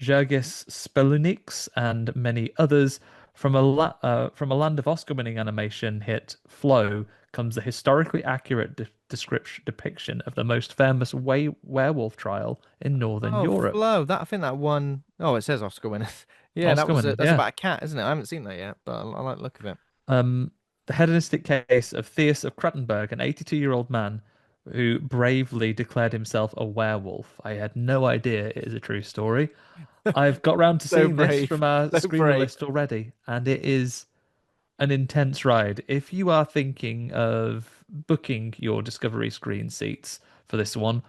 Jurgis Spelunix and many others. From a land of Oscar-winning animation hit Flow comes the historically accurate description depiction of the most famous werewolf trial in Northern Oh, Europe. Flo. That I think that one oh it says Oscar winner. Yeah, that Oscar was winner, that's yeah. about a cat, isn't it? I haven't seen that yet, but I like the look of it. Um, the hedonistic case of Theus of Krattenberg, an 82-year-old man who bravely declared himself a werewolf. I had no idea it is a true story. I've got round to So seeing this brave. from our So screener brave. list already, and it is an intense ride. If you are thinking of booking your Discovery Screen seats for this one,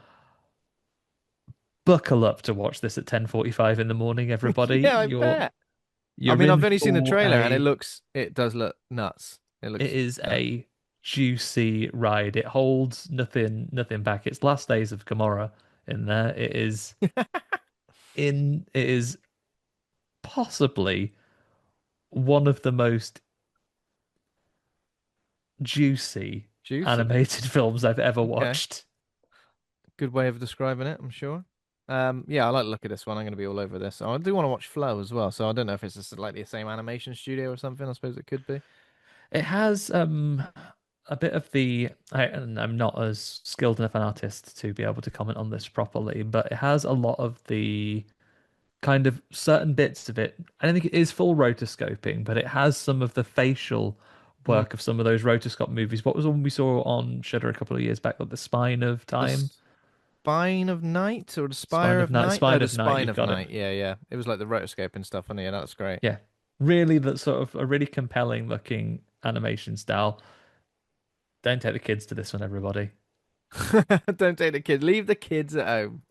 buckle up to watch this at 10:45 in the morning, everybody. Yeah, I You're bet. I you're mean, in I've only seen the for trailer and a it does look nuts. It it looks is nuts. a juicy ride. It holds nothing back. It's last days of Gamora in there. It is possibly one of the most juicy Juicy. animated films I've ever Okay. watched. Good way of describing it, I'm sure. Yeah, I like the look of this one. I'm going to be all over this. I do want to watch Flow as well, so I don't know if it's just like the same animation studio or something. I suppose it could be. It has a bit of and I'm not as skilled enough an artist to be able to comment on this properly, but it has a lot of the kind of certain bits of it. I don't think it is full rotoscoping, but it has some of the facial Mm. work of some of those rotoscope movies. What was the one we saw on Shudder a couple of years back, like The Spine of The Time? Spine of Night or the Spire of Night? Oh, Spine the of Night, Spine you've of got it. Night. Yeah, yeah. It was like the rotoscope and stuff, wasn't it? Yeah, that's great. Yeah. Really that sort of a really compelling looking animation style. Don't take the kids to this one, everybody. Don't take the kid. Leave the kids at home.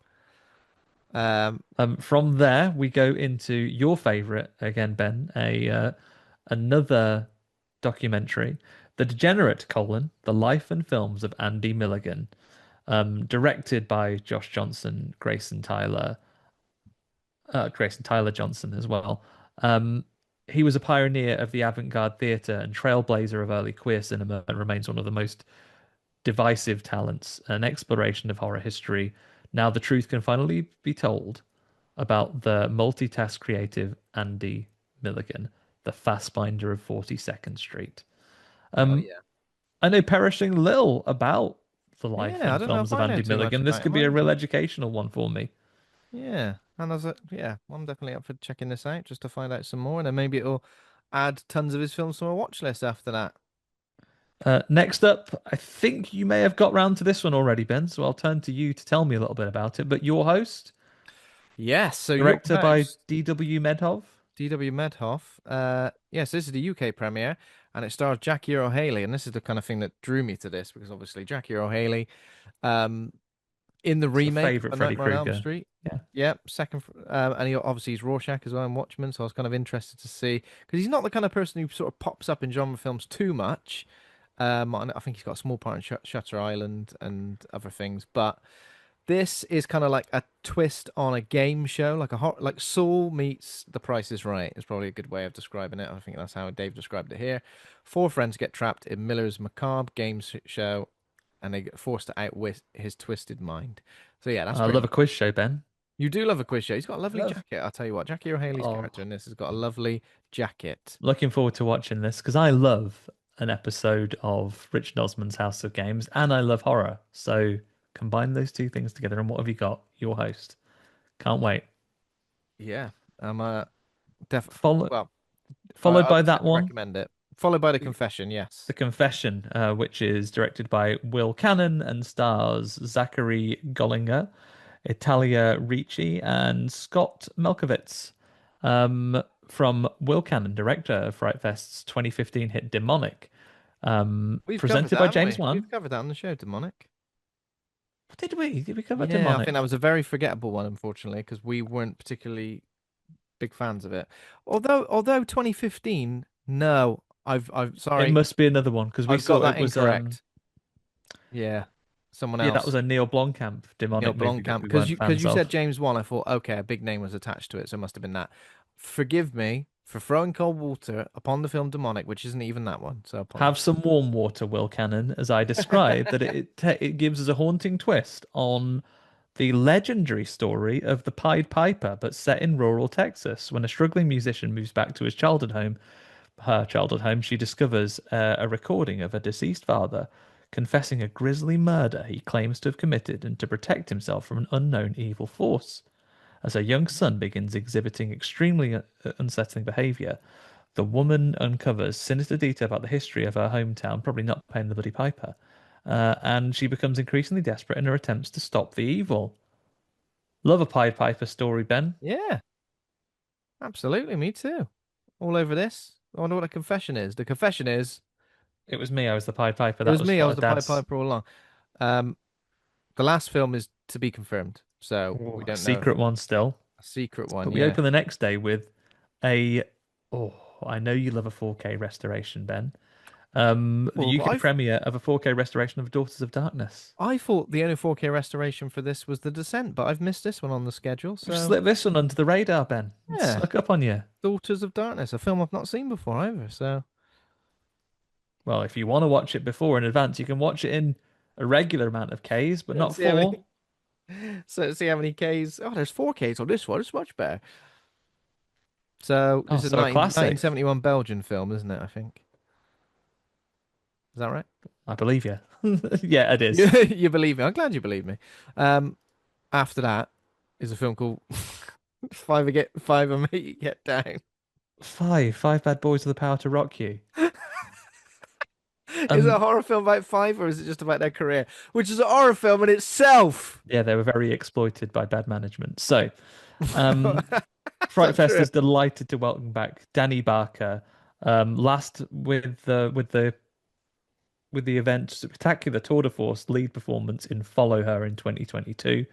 Um, From there, we go into your favorite again, Ben, a another documentary, The Degenerate: The Life and Films of Andy Milligan, directed by Josh Johnson, Grayson Tyler Johnson as well. Um, he was a pioneer of the avant-garde theatre and trailblazer of early queer cinema, and remains one of the most divisive talents, an exploration of horror history. Now the truth can finally be told about the multitask creative Andy Milligan, the fastbinder of 42nd Street. oh Um, yeah. I know perishing little about the life Yeah, I and don't know films if of I know Andy too much Milligan. This about could him be a real either. educational one for me. Yeah, and yeah, I'm definitely up for checking this out just to find out some more, and then maybe it'll add tons of his films to my watch list after that. Next up, I think you may have got round to this one already, Ben, so I'll turn to you to tell me a little bit about it. But your host, Yes, so your director by host, D.W. Medhov. D.W. Medhoff. Yes, this is the UK premiere, and it stars Jackie Earle Haley, and this is the kind of thing that drew me to this because obviously Jackie Earle Haley, um, in the It's your remake favorite of Freddy Nightmare on Elm Krueger. Street. Yeah. Yep, second, and obviously he's Rorschach as well in Watchmen, so I was kind of interested to see because he's not the kind of person who sort of pops up in genre films too much. I think he's got a small part in Shutter Island and other things, but This is kind of like a twist on a game show, like like Saul meets The Price is Right is probably a good way of describing it. I think that's how Dave described it here. Four friends get trapped in Miller's macabre show, and they get forced to outwit his twisted mind. So yeah, that's I pretty love a much. quiz show, Ben. You do love a quiz show. He's got a I lovely love. jacket. I'll tell you what, Jackie O'Haley's Oh, character in this has got a lovely jacket. looking forward to watching this because I love an episode of Richard Osman's House of Games and I love horror. So combine those two things together, and what have you got? Your host. Can't wait. Yeah, I'm def Follow, well, followed I by would that certainly one, recommend it. Followed by The Confession, The yes. Confession, which is directed by Will Cannon and stars Zachary Gollinger, Italia Ricci, and Scott Melkovitz. From Will Cannon, director of FrightFest's 2015 hit Demonic, We've covered presented that, by haven't James we? Wan. We've covered that on the show, Demonic. Did we? Did we cover Yeah, I think that Demonic? was a very forgettable one, unfortunately, because we weren't particularly big fans of it. Although 2015, no, I've It sorry, must be another one because we I've got saw that it was incorrect. Yeah, someone yeah, that was else. a Neil Blomkamp Neil Demonic movie that Blomkamp, we because weren't you fans said of. James Wan, I thought okay, a big name was attached to it, so it must have been that. Forgive me for throwing cold water upon the film Demonic, which isn't even that one. So Have apologies. some warm water, Will Cannon, as I described, that it gives us a haunting twist on the legendary story of the Pied Piper, but set in rural Texas. When a struggling musician moves back to his childhood home, her childhood home, she discovers a recording of a deceased father confessing a grisly murder he claims to have committed and to protect himself from an unknown evil force. As her young son begins exhibiting extremely unsettling behavior, the woman uncovers sinister detail about the history of her hometown, probably not paying the bloody piper, and she becomes increasingly desperate in her attempts to stop the evil. Love a Pied Piper story, Ben. Yeah, absolutely, me too. All over this. I wonder what a confession is. The confession is It was me, I was the Pied Piper. it That was was me. I what was her the Pied dad's. Piper all along. Um, the last film is to be confirmed, so we Oh, a don't know if secret one still. a secret one. But we Yeah. open the next day with a. Oh, I know you love a 4K restoration, Ben. The Well, UK premiere of a 4K restoration of Daughters of Darkness. I thought the only 4K restoration for this was The Descent, but I've missed this one on the schedule. We've So slipped this one under the radar, Ben. It yeah, snuck up on you. Daughters of Darkness, a film I've not seen before either. So Well, if you want to watch it before in advance, you can watch it in a regular amount of Ks, but not let's see how four. many. So let's see how many Ks. Oh, there's 4Ks on this one. It's much better. So Oh, this is so a classic. 1971 Belgian film, isn't it? I think. Is that right? I believe you. Yeah, it You, is. you believe me? I'm glad you believe me. After that is a film called Five of Me Get Down. Five bad boys with the power to rock you. Is it a Um, horror film about five, or is it just about their career? Which is a horror film in itself. yeah, they were very exploited by bad management. So, um, That's Fright not Fest true. is delighted to welcome back Danny Barker. Last with the event spectacular tour de force lead performance in Follow Her in 2022.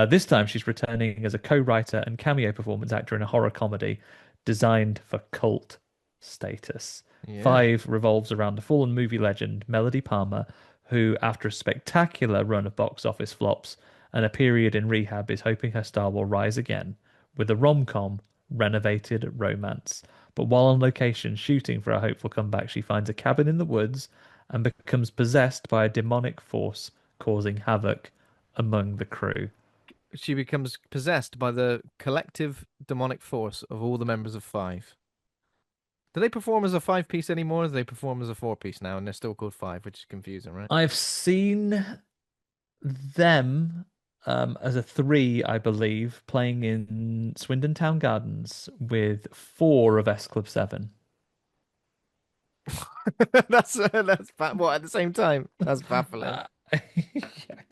This time she's returning as a co-writer and cameo performance actor in a horror comedy designed for cult status. Yeah. Five revolves around the fallen movie legend Melody Palmer, who, after a spectacular run of box office flops and a period in rehab, is hoping her star will rise again with a rom-com renovated romance. But while on location shooting for a hopeful comeback, she finds a cabin in the woods and becomes possessed by a demonic force, causing havoc among the crew. She becomes possessed by the collective demonic force of all the members of Five. Do they perform as a five piece anymore? Or do they perform as a four piece now, and they're still called Five, which is confusing, right? I've seen them as a three, I believe, playing in Swindon Town Gardens with four of S Club 7. What at the same time? That's baffling.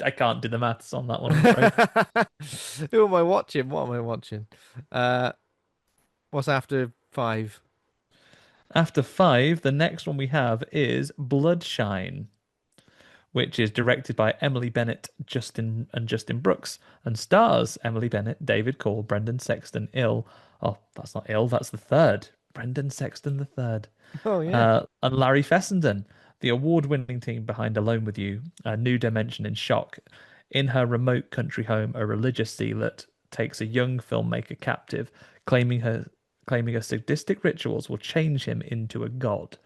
I can't do the maths on that one, I'm afraid. Who am I watching? What am I watching? Uh, what's after Five? After five, the next one we have is Bloodshine, which is directed by Emily Bennett, Justin Brooks, and stars Emily Bennett, David Cole, Brendan Sexton, Ill. Oh, that's not Ill, that's the third. Brendan Sexton the third. Oh yeah. And Larry Fessenden, the award-winning team behind Alone with You, A New Dimension in Shock. In her remote country home, a religious zealot takes a young filmmaker captive, claiming her sadistic rituals will change him into a god.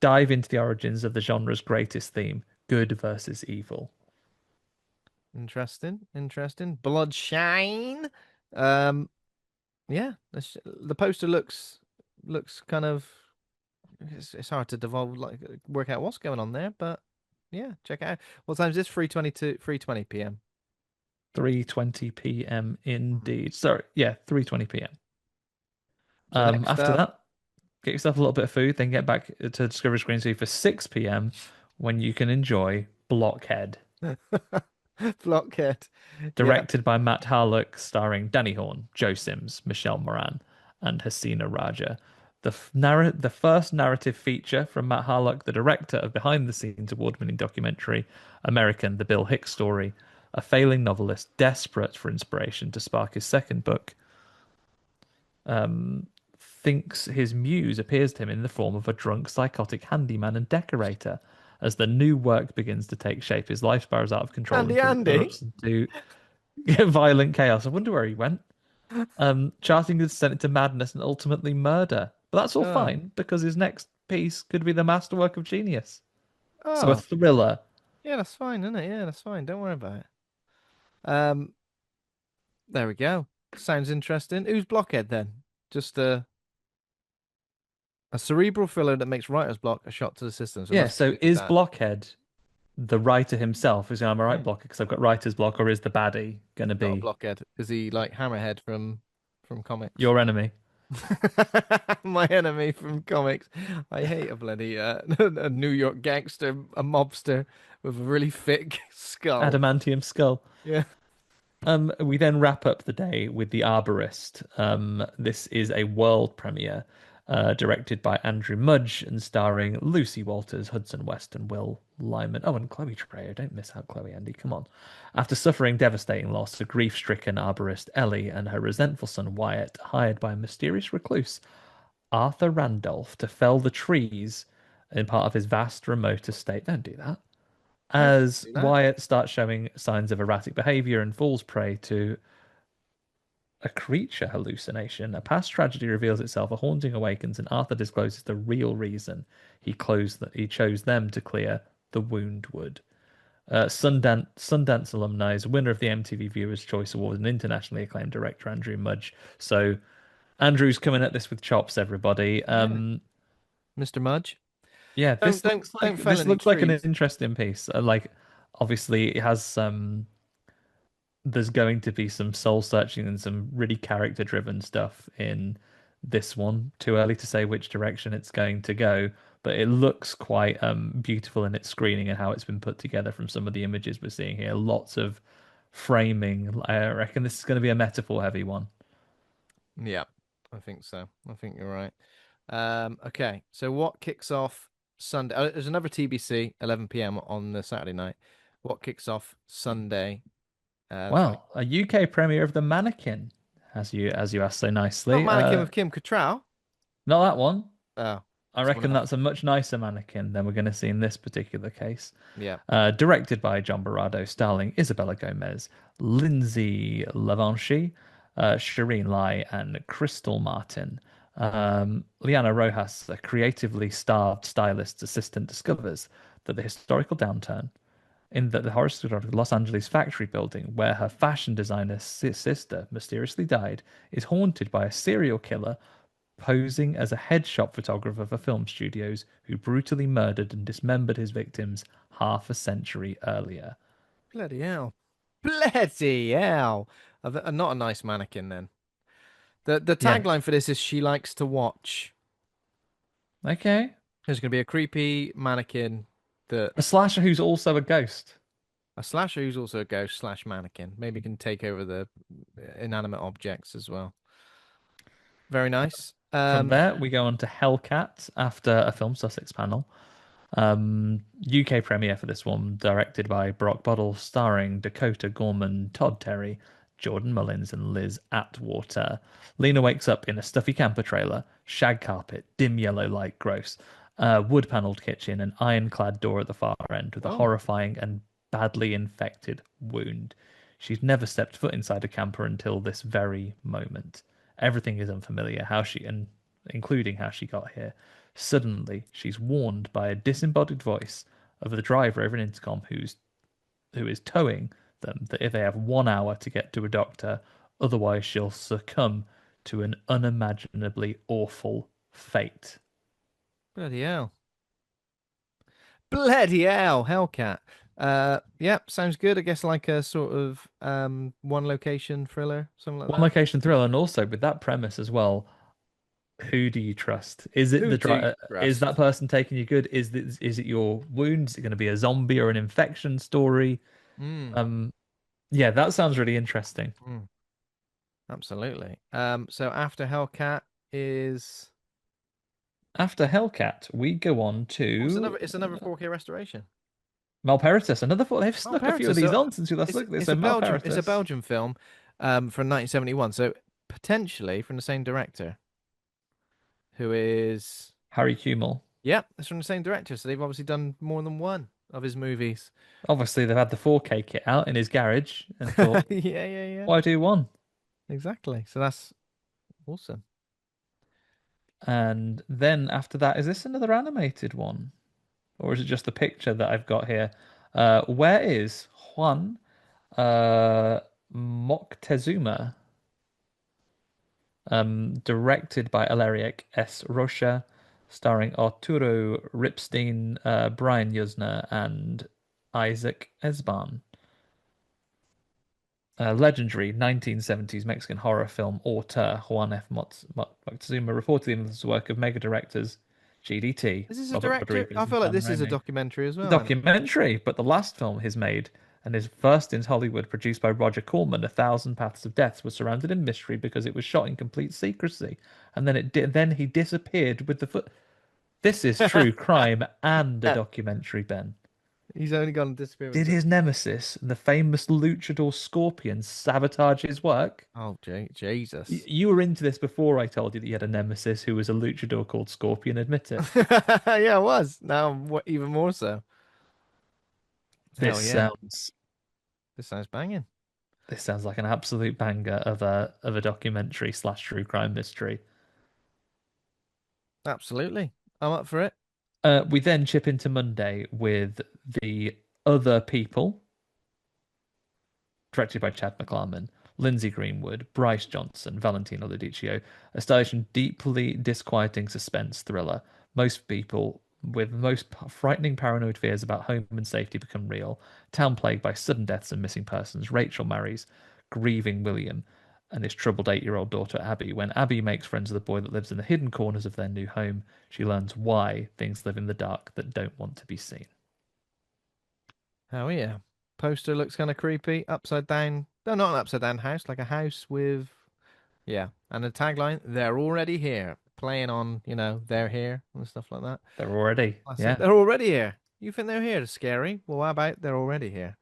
Dive into the origins of the genre's greatest theme, good versus evil. Interesting. Interesting. Bloodshine. Um, yeah, the poster looks kind of it's hard to devolve like work out what's going on there, but yeah, check it out. What time is this? 3:20 p.m. 3:20 p.m. Mhm. indeed. Sorry, yeah, 3:20 p.m. So next After up, that, get yourself a little bit of food, then get back to Discovery Screen Sea for 6 p.m. when you can enjoy Blockhead, Blockhead. Yeah. directed by Matt Harlock, starring Danny Horn, Joe Sims, Michelle Moran, and Hasina Raja. The first narrative feature from Matt Harlock, the director of behind the scenes award-winning documentary American: The Bill Hicks Story, a failing novelist desperate for inspiration to spark his second book, um, thinks his muse appears to him in the form of a drunk, psychotic handyman and decorator. As the new work begins to take shape, his life spirals out of control Andy and Andy. erupts into violent chaos. I wonder where he went. Charting his descent into madness and ultimately murder. But that's all Oh. fine because his next piece could be the masterwork of genius. So a Oh. thriller. Yeah, that's fine, isn't it? Yeah, that's fine. Don't worry about it. Um, there we go. Sounds interesting. Who's Blockhead then? Just a cerebral filler that makes writer's block a shot to the system. So it Yeah, must be to so do with is that. Blockhead the writer himself? Is he, I'm a right Hmm. blocker because I've got writer's block, or is the baddie going to Not a be blockhead. Is he like Hammerhead from comics? your enemy? My enemy from comics. I hate a bloody a New York gangster, a mobster with a really thick skull. Adamantium skull. Yeah. We then wrap up the day with The Arborist. This is a world premiere, directed by Andrew Mudge and starring Lucy Walters, Hudson West, and Will Lyman. Oh, and Chloe Treyer. Don't miss out Chloe, Andy. Come on. After suffering devastating loss, a grief-stricken arborist, Ellie, and her resentful son, Wyatt, hired by a mysterious recluse, Arthur Randolph, to fell the trees in part of his vast remote estate. Don't do that. How can As you do that? Wyatt starts showing signs of erratic behavior and falls prey to a creature hallucination, a past tragedy reveals itself, a haunting awakens, and Arthur discloses the real reason he chose them to clear the Woundwood. Sundance alumni is winner of the MTV Viewers' Choice Award and internationally acclaimed director Andrew Mudge. So Andrew's coming at this with chops, everybody. Yeah. Mr. Mudge. Yeah, Don't don't don't fell this any looks like an trees. interesting piece. Like, obviously, it has there's going to be some soul searching and some really character driven stuff in this one. Too early to say which direction it's going to go, but it looks quite beautiful in its screening and how it's been put together from some of the images we're seeing here. Lots of framing. I reckon this is going to be a metaphor heavy one. Yeah, I think so. I think you're right. Okay. So what kicks off Sunday? There's another TBC, 11 p.m. on the Saturday night. What kicks off Sunday, the 20? Well, a UK premiere of The Mannequin, as you asked so Not nicely. Mannequin with Kim Cattrall. Not that one. Oh, I someone reckon else. that's a much nicer mannequin than we're going to see in this particular case. Yeah. Directed by John Barrado, starring Isabella Gomez, Lindsay Lavanchi, Shireen Lai, and Crystal Martin. Liana Rojas, a creatively starved stylist's assistant, discovers that the historical downturn in the historical Los Angeles factory building where her fashion designer sister mysteriously died is haunted by a serial killer posing as a headshot photographer for film studios who brutally murdered and dismembered his victims half a century earlier. Bloody hell. Bloody hell. Not a nice mannequin then. The Yeah. tagline for this is she likes to watch. Okay. There's going to be a creepy mannequin that A slasher who's also a ghost. a slasher who's also a ghost slash mannequin. Maybe can take over the inanimate objects as well. Very nice. From there, we go on to Hellcat after a Film Sussex panel. UK premiere for this one, directed by Brock Bottle, starring Dakota Gorman, Todd Terry, Jordan Mullins, and Liz Atwater. Lena wakes up in a stuffy camper trailer, shag carpet, dim yellow light, gross, wood paneled kitchen, an ironclad door at the far end with a Oh, horrifying and badly infected wound. She's never stepped foot inside a camper until this very moment. Everything is unfamiliar, how she and including how she got here. Suddenly, she's warned by a disembodied voice of the driver over an intercom who is towing them that if they have 1 hour to get to a doctor, otherwise she'll succumb to an unimaginably awful fate. Bloody hell. Bloody hell, Hellcat. Yeah, sounds good. I guess like a sort of one location thriller, something like One that. location thriller, and also with that premise as well, who do you trust? Is it Who the do you is that trust? person taking you good? Is it your wound? Is it going to be a zombie or an infection story? Mm, Um, yeah, that sounds really interesting. mm, absolutely. So after Hellcat is After Hellcat, we go on oh, to it's another 4K restoration. Malpertuis. Another thought they've snuck a few of Malpertuis. these So on since we last looked at this. So It's a Malpertuis, Belgian film from 1971. So potentially from the same director who is Harry Kumel. yeah, it's from the same director. So they've obviously done more than one of his movies. Obviously, they've had the 4K kit out in his garage and thought, Yeah, yeah, yeah. why do one? Exactly. So that's awesome. And then after that, is this another animated one? Or is it just the picture that I've got here? Where is Juan Moctezuma? Directed by Alaric S. Rocha, starring Arturo Ripstein, Brian Yuzna, and Isaac Esban. Legendary 1970s Mexican horror film auteur Juan F. Moctezuma reportedly in this work of mega directors GDT, Is this a Robert director? I Rodriguez, and feel like San this is a Raimi. documentary as The well, isn't documentary, but the last film he's made and his first in Hollywood, produced by Roger Corman, A Thousand Paths of Death, was surrounded in mystery because it was shot in complete secrecy, and then he disappeared with the foot. This is true crime and a it? documentary, Ben. He's only gone and disappeared with Did the foot. his nemesis, the famous luchador Scorpion, sabotage his work? Oh, Jesus. You were into this before I told you that you had a nemesis who was a luchador called Scorpion. Admit it. Yeah, it was. Now, even more so. This Hell yeah. sounds This sounds banging. this sounds like an absolute banger of a documentary slash true crime mystery. Absolutely. I'm up for it. We then chip into Monday with the other people, directed by Chad McClarman, Lindsay Greenwood, Bryce Johnson, Valentino Ludicio, a stylish and deeply disquieting suspense thriller. Most people with most frightening paranoid fears about home and safety become real. Town plagued by sudden deaths and missing persons, Rachel marries grieving William and his troubled 8-year-old daughter Abby. When Abby makes friends with a boy that lives in the hidden corners of their new home, she learns why things live in the dark that don't want to be seen. Oh yeah. Poster looks kind of creepy. Upside down. No, not an upside down house, like a house with yeah. And the tagline, they're already here. Playing on, they're here and stuff like that. They're already, Classic. yeah. They're already here. You think they're here? Scary. Well, how about they're already here?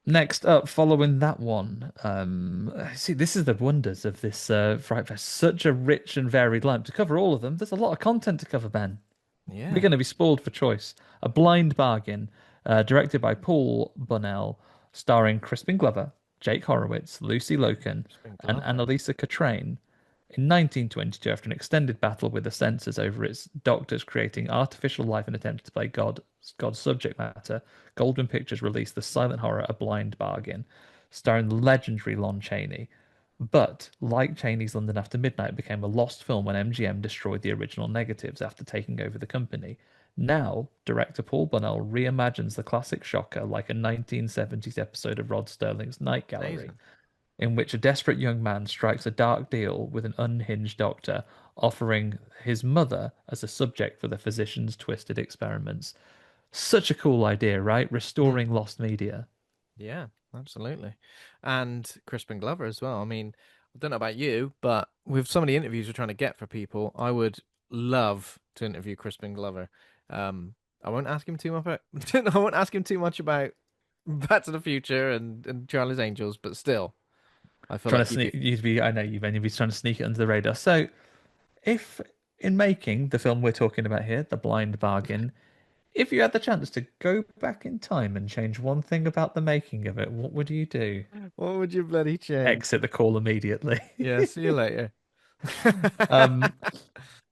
Next up, following that one, see, this is the wonders of this Fright Fest. Such a rich and varied lineup. To cover all of them, there's a lot of content to cover, Ben. We're Yeah. going to be spoiled for choice. A Blind Bargain, directed by Paul Bunnell, starring Crispin Glover, Jake Horowitz, Lucy Loken, Crispin and Glover. Annalisa Catrain. In 1922, after an extended battle with the censors over its doctors creating artificial life in attempt to play God's subject matter, Goldwyn Pictures released the silent horror A Blind Bargain, starring the legendary Lon Chaney. But, like Chaney's London After Midnight, it became a lost film when MGM destroyed the original negatives after taking over the company. Now, director Paul Bunnell reimagines the classic shocker like a 1970s episode of Rod Sterling's Night Gallery, Amazing. in which a desperate young man strikes a dark deal with an unhinged doctor, offering his mother as a subject for the physician's twisted experiments. Such a cool idea, right? Mm. Restoring lost media. Yeah, absolutely. And Crispin Glover as well. I mean, I don't know about you, but with some of the interviews we're trying to get for people, I would love to interview Crispin Glover. I won't ask him too much about, I won't ask him too much about Back to the Future and Charlie's Angels, but still, I feel Trying like to he'd be sneak, you'd be, I know you've only been trying to sneak it under the radar. So, if in making the film we're talking about here, The Blind Bargain, If you had the chance to go back in time and change one thing about the making of it, what would you do? What would you bloody change? Exit the call immediately. Yeah, see you later. Um,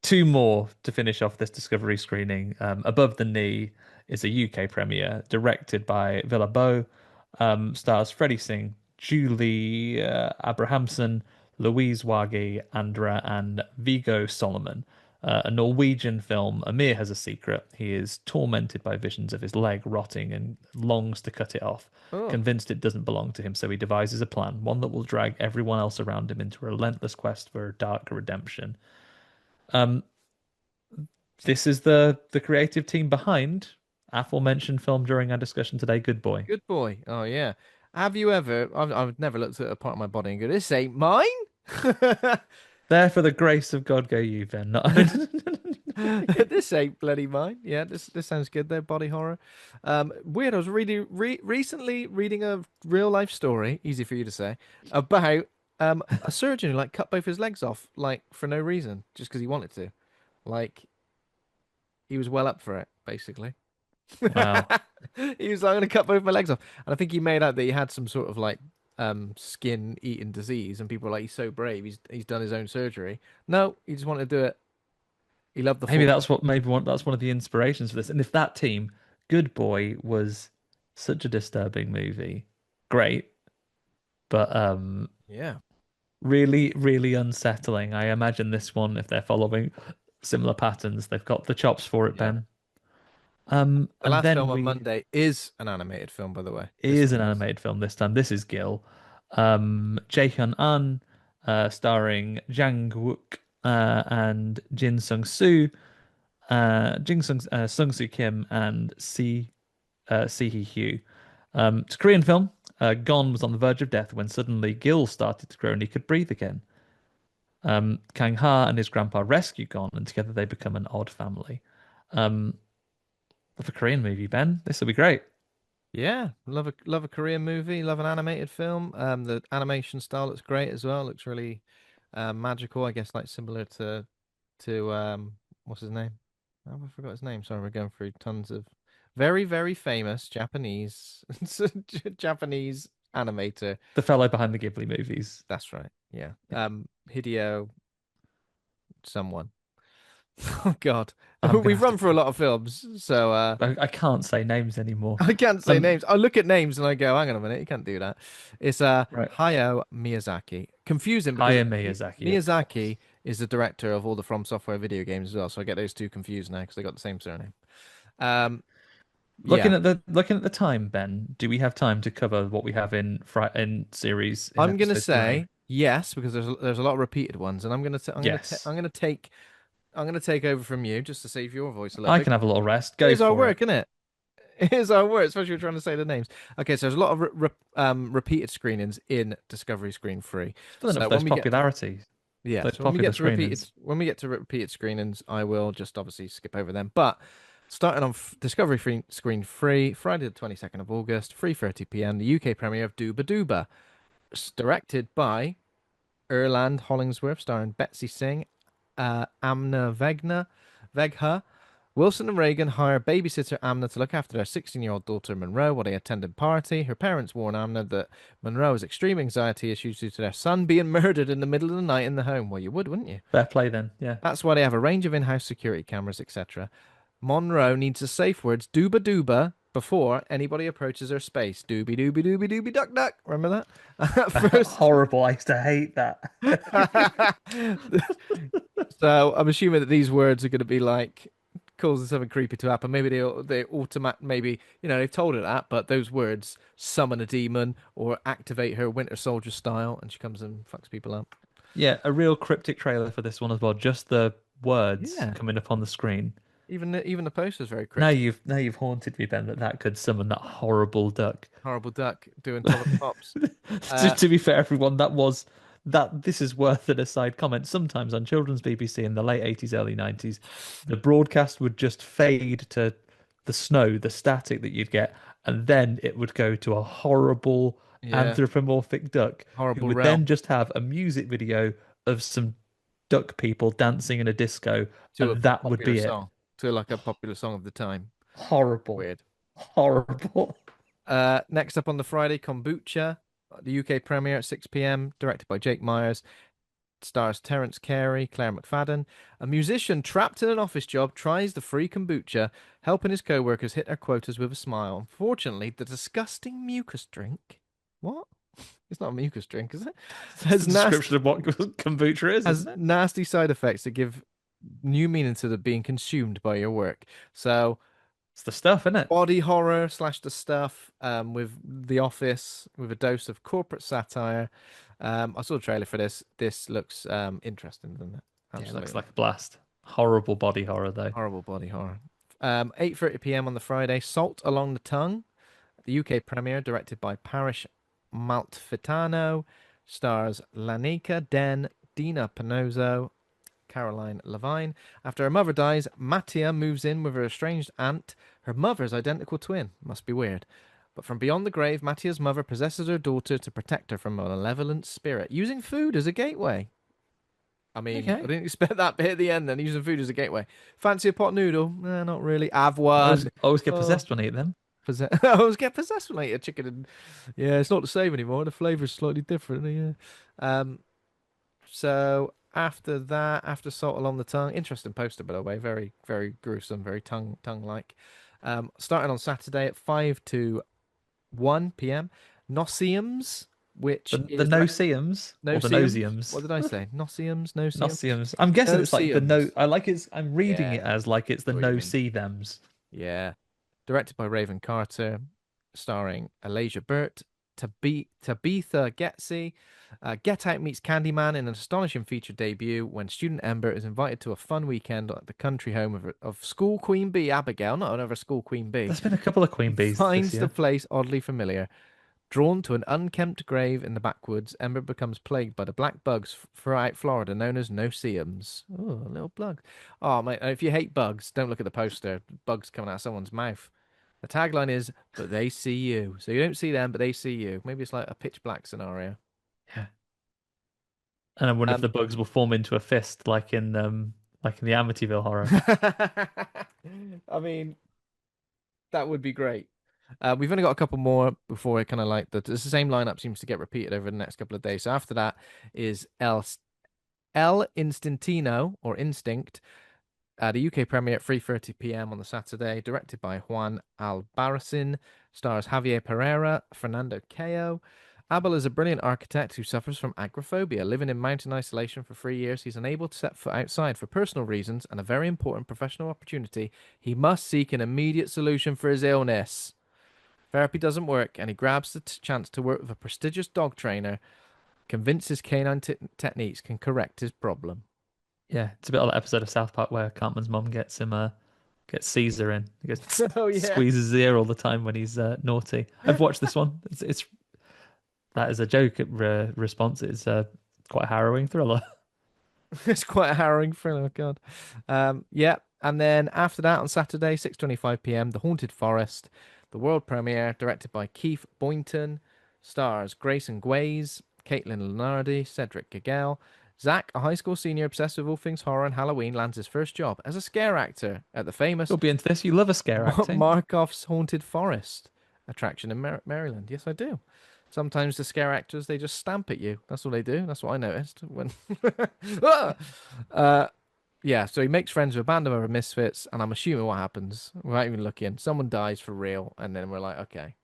two more to finish off this Discovery screening. Above the Knee is a UK premiere directed by Villa Bow. Stars Freddie Singh, Julie Abrahamson, Louise Wagi, Andra, and Viggo Solomon. A Norwegian film. Amir has a secret. He is tormented by visions of his leg rotting and longs to cut it off. Oh, Convinced it doesn't belong to him, so he devises a plan, one that will drag everyone else around him into a relentless quest for a dark redemption. Um, this is the creative team behind aforementioned film during our discussion today. Good boy. good boy. Oh yeah. Have you ever? I've never looked at a part of my body and go, "This ain't mine." There for the grace of God go you, Ben. Not... This ain't bloody mine. Yeah, this sounds good though. Body horror. Weird. I was recently reading a real life story, easy for you to say, about a surgeon who like cut both his legs off like for no reason, just because he wanted to. Like he was well up for it, basically. Wow. He was like, I'm gonna cut both my legs off. And I think he made out that he had some sort of like skin eating disease, and people were like, he's so brave, he's done his own surgery. No, he just wanted to do it. He loved the Maybe force. that's what maybe one that's one of the inspirations for this. And if that team, Good Boy, was such a disturbing movie, great, but Yeah. really, really unsettling. I imagine this one, if they're following similar patterns, they've got the chops for it, Yeah. Ben. The And last then film on we Monday is an animated film, by the way. This is an time is. animated film this time. This is Gill. Jae Hyun An, starring Jang Wook and Jin Sung Soo, Sung Soo Kim, and Si Hee Hugh. It's a Korean film. Gon was on the verge of death when suddenly Gil started to grow and he could breathe again. Kang Ha and his grandpa rescue Gon, and together they become an odd family. Um, love a Korean movie, Ben. This will be great. Yeah, love a Korean movie, love an animated film. The animation style looks great as well. Looks really magical, I guess, like similar to what's his name? Oh, I forgot his name. Sorry, we're going through tons of very famous Japanese animator. The fellow behind the Ghibli movies. That's right. Yeah. Yeah. Hideo someone. Oh God. I'm gonna We've have to. run through a lot of films, so I can't say names anymore. I can't say Um, names. I look at names and I go, hang on a minute, you can't do that. It's right. Hayao Miyazaki. Confusing because Hayao Miyazaki. Yeah. Miyazaki is the director of all the From Software video games as well, so I get those two confused now because they got the same surname. Um, yeah, Looking at the time, Ben, do we have time to cover what we have in series in I'm gonna episode three? say yes because there's a lot of repeated ones, and Yes. I'm gonna take over from you just to save your voice a little I bit. can have a little rest. Go Here's our for it. work, isn't it? Here's our work, especially when we're trying to say the names. Okay, so there's a lot of repeated screenings in Discovery Screen 3. Filling up So for when those we get to popularities, Yeah, those so when we popular get to screenings. repeated screenings, I will just obviously skip over them. But starting on Discovery Free, Screen Free, Friday the 22nd of August, 3:30 p.m., the UK premiere of Dooba Dooba, directed by Erland Hollingsworth, starring Betsy Singh, Amna Vegha. Wilson and Reagan hire babysitter Amna to look after their 16-year-old daughter Monroe while they attend a party. Her parents warn Amna that Monroe has extreme anxiety issues due to their son being murdered in the middle of the night in the home. Well, you would, wouldn't you? Fair play then. Yeah. That's why they have a range of in-house security cameras, etc. Monroe needs the safe words "dooba dooba" before anybody approaches her space. Dooby dooby dooby dooby duck duck. Remember that? First. Horrible. I used to hate that. So I'm assuming that these words are going to be like causing something creepy to happen. Maybe they automatic. Maybe they've told her that, but those words summon a demon or activate her Winter Soldier style, and she comes and fucks people up. Yeah, a real cryptic trailer for this one as well. Just the words Yeah. coming up on the screen. Even the poster is very cryptic. Now you've haunted me, Ben, that could summon that horrible duck. Horrible duck doing top of the pops. To, Uh, to be fair, everyone, that this is worth an aside comment. Sometimes on children's BBC in the late 80s, early 90s, the broadcast would just fade to the snow, the static that you'd get, and then it would go to a horrible yeah, anthropomorphic duck who horrible would then realm just have a music video of some duck people dancing in a disco, to a and that would popular be it. song, to like a popular song of the time. Horrible. Weird. Horrible. Next up on the Friday, Kombucha, the UK premiere at 6 p.m., directed by Jake Myers. Stars Terence Carey, Claire McFadden. A musician trapped in an office job tries the free kombucha, helping his co-workers hit their quotas with a smile. Unfortunately, the disgusting mucus drink. What? It's not a mucus drink, is it? It's the Has description nasty of what kombucha is, has isn't it? nasty side effects that give new meaning to the being consumed by your work. So It's the stuff, isn't it? body horror slash the stuff with The Office with a dose of corporate satire. I saw the trailer for this. This looks interesting, doesn't it? Yeah, it looks Absolutely. like a blast. Horrible body horror though. Horrible body horror. 8:30 p.m. on the Friday. Salt Along the Tongue, the UK premiere, directed by Parish Maltfitano, stars Lanika Den, Dina Panozzo, Caroline Levine. After her mother dies, Mattia moves in with her estranged aunt, her mother's identical twin. Must be weird. But from beyond the grave, Mattia's mother possesses her daughter to protect her from a malevolent spirit, using food as a gateway. I mean, I Okay. didn't expect that bit at the end then, using food as a gateway. Fancy a pot noodle? Not really. Have I one. always get Oh, possessed when I eat them. I always get possessed when I eat a chicken. And yeah, it's not the same anymore. The flavor's slightly different. Yeah. So after that, after Salt Along the Tongue, interesting poster by the way, very very gruesome, very tongue like. Starting on Saturday at 5 to 1 p.m. Noseeums, which The is direct Noseeums or the Noseeums. What Noseums. did I say? Noseeums, Noseeums, Noseeums. I'm guessing it's like the no. Noseeums. I like it's. I'm reading it Yeah, as like it's the know what you no mean. see thems. Yeah, directed by Raven Carter, starring Elijah Burt, Tabitha Getsy. Get Out meets Candyman in an astonishing feature debut when student Ember is invited to a fun weekend at the country home of school queen bee Abigail, not another school queen bee, There's been a couple of who queen bees this finds the year. place oddly familiar. Drawn to an unkempt grave in the backwoods, Ember becomes plagued by the black bugs throughout Florida known as Noseeums. Oh, little bug. Oh, mate, if you hate bugs, don't look at the poster. Bugs coming out of someone's mouth. The tagline is, but they see you. So you don't see them, but they see you. Maybe it's like a pitch black scenario. Yeah. And I wonder if Um, the bugs will form into a fist like in the Amityville horror. I mean, that would be great. We've only got a couple more before it kind of like the same lineup seems to get repeated over the next couple of days. So after that is El Instantino or Instinct, the UK premiere at 3:30 p.m. on the Saturday, directed by Juan Albarracin, stars Javier Pereira, Fernando Cayo. Abel is a brilliant architect who suffers from agoraphobia. Living in mountain isolation for 3 years, he's unable to set foot outside for personal reasons and a very important professional opportunity. He must seek an immediate solution for his illness. Therapy doesn't work, and he grabs the chance to work with a prestigious dog trainer, convinced his canine techniques can correct his problem. Yeah, it's a bit like that episode of South Park where Cartman's mom gets Caesar in. He goes Oh yeah. squeezes his ear all the time when he's naughty. I've watched this one. It's that is a joke response. It's a quite harrowing thriller. It's quite a harrowing thriller, God. Yeah, and then after that on Saturday, 6:25 p.m., The Haunted Forest, the world premiere, directed by Keith Boynton, stars Grayson Gwaze, Caitlin Lenardi, Cedric Gagel. Zach, a high school senior obsessed with all things horror and Halloween, lands his first job as a scare actor at the famous You'll be into this. You love a scare acting. Markov's Haunted Forest attraction in Maryland. Yes, I do. Sometimes the scare actors they just stamp at you. That's all they do. That's what I noticed when. Ah! Yeah, so he makes friends with a band of other misfits, and I'm assuming what happens without even looking. Someone dies for real, and then we're like, okay,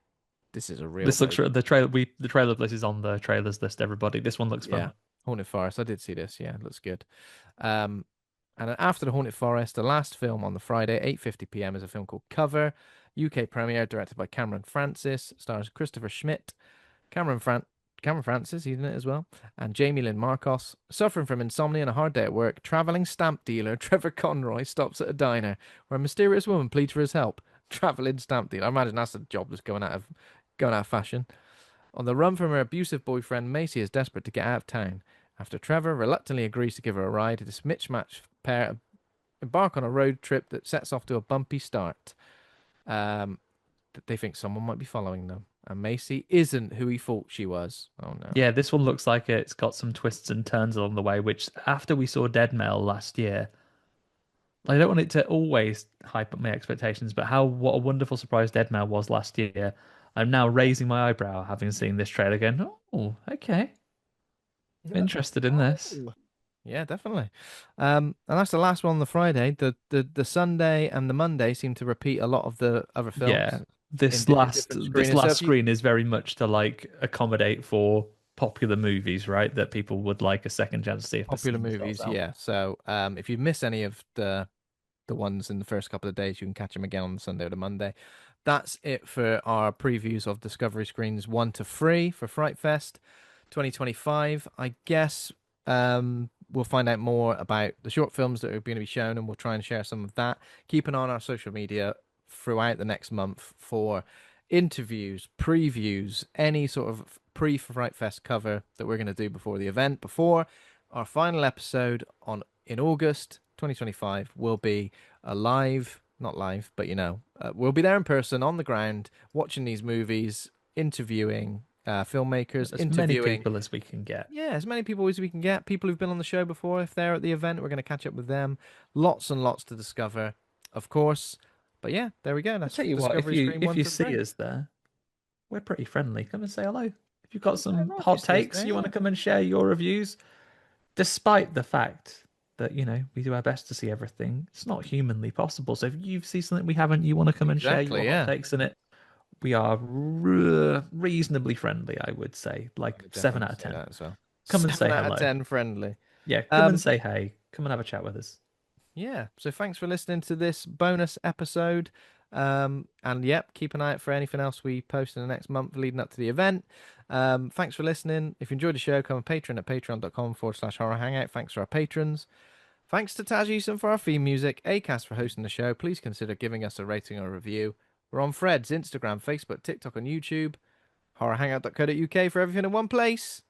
this is a real This looks place. the trailer of this is on the trailers list. Everybody, this one looks fun. Yeah, Haunted Forest. I did see this. Yeah, it looks good. Um, and then after the Haunted Forest, the last film on the Friday, 8:50 p.m. is a film called Cover, UK premiere, directed by Cameron Francis, stars Christopher Schmidt, Cameron Fran Cameron Francis, he's in it as well, and Jamie Lynn Marcos. Suffering from insomnia and a hard day at work, traveling stamp dealer Trevor Conroy stops at a diner where a mysterious woman pleads for his help. Traveling stamp dealer. I imagine that's a job that's going out of fashion. On the run from her abusive boyfriend, Macy is desperate to get out of town. After Trevor reluctantly agrees to give her a ride, this mismatched pair embark on a road trip that sets off to a bumpy start. Um, they think someone might be following them, and Macy isn't who he thought she was. Oh no. Yeah, this one looks like it's got some twists and turns along the way. Which after we saw Dead Male last year, I don't want it to always hype up my expectations, but what a wonderful surprise Deadmau was last year. I'm now raising my eyebrow having seen this trailer going, oh, okay. I'm Yeah. interested in this. Oh. Yeah, definitely. And that's the last one on the Friday. The Sunday and the Monday seem to repeat a lot of the other films Yeah. This in last different this screenings. So last if you screen is very much to like accommodate for popular movies, right? That people would like a second chance to see if they're popular seeing themselves movies, out. yeah. So if you miss any of the ones in the first couple of days, you can catch them again on the Sunday or the Monday. That's it for our previews of Discovery Screens 1 to 3 for Fright Fest 2025. I guess we'll find out more about the short films that are going to be shown, and we'll try and share some of that. Keep an eye on our social media throughout the next month for interviews, previews, any sort of pre-Fright Fest cover that we're going to do before the event. Before our final episode on in August 2025 will be a live, not live, but we'll be there in person on the ground watching these movies, interviewing filmmakers, As many interviewing, people as we can get. yeah, as many people as we can get. People who've been on the show before, if they're at the event, we're going to catch up with them. Lots and lots to discover, of course. But yeah, there we go. I That's tell you what, Discovery Screen if 1 you to see 3. us there, we're pretty friendly. Come and say hello. If you've got Fair some enough, you hot see us takes, there, you want yeah. to come and share your reviews, despite the fact that, we do our best to see everything, it's not humanly possible. So if you see something we haven't, you want to come and share your Exactly, hot yeah. takes in it, we are reasonably friendly, I would say. I Like would 7 definitely out of say 10. that as well. Come and say 7 out of hello. 10 friendly. Yeah, come and Um, say hey. Come and have a chat with us. Yeah. So thanks for listening to this bonus episode. And yep, keep an eye out for anything else we post in the next month leading up to the event. Thanks for listening. If you enjoyed the show, come on Patreon at patreon.com/horror hangout. Thanks for our patrons. Thanks to Taj for our theme music, Acast for hosting the show. Please consider giving us a rating or a review. We're on Threads, Instagram, Facebook, TikTok, and YouTube. Horrorhangout.co.uk for everything in one place.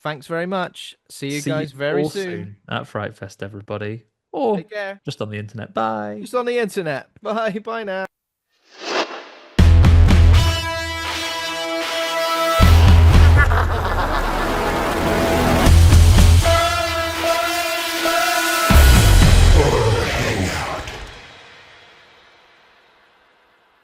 Thanks very much. See you See you guys very all soon. soon at Fright Fest, everybody. Or Take care. just on the internet. Bye. Just on the internet. Bye. Bye now.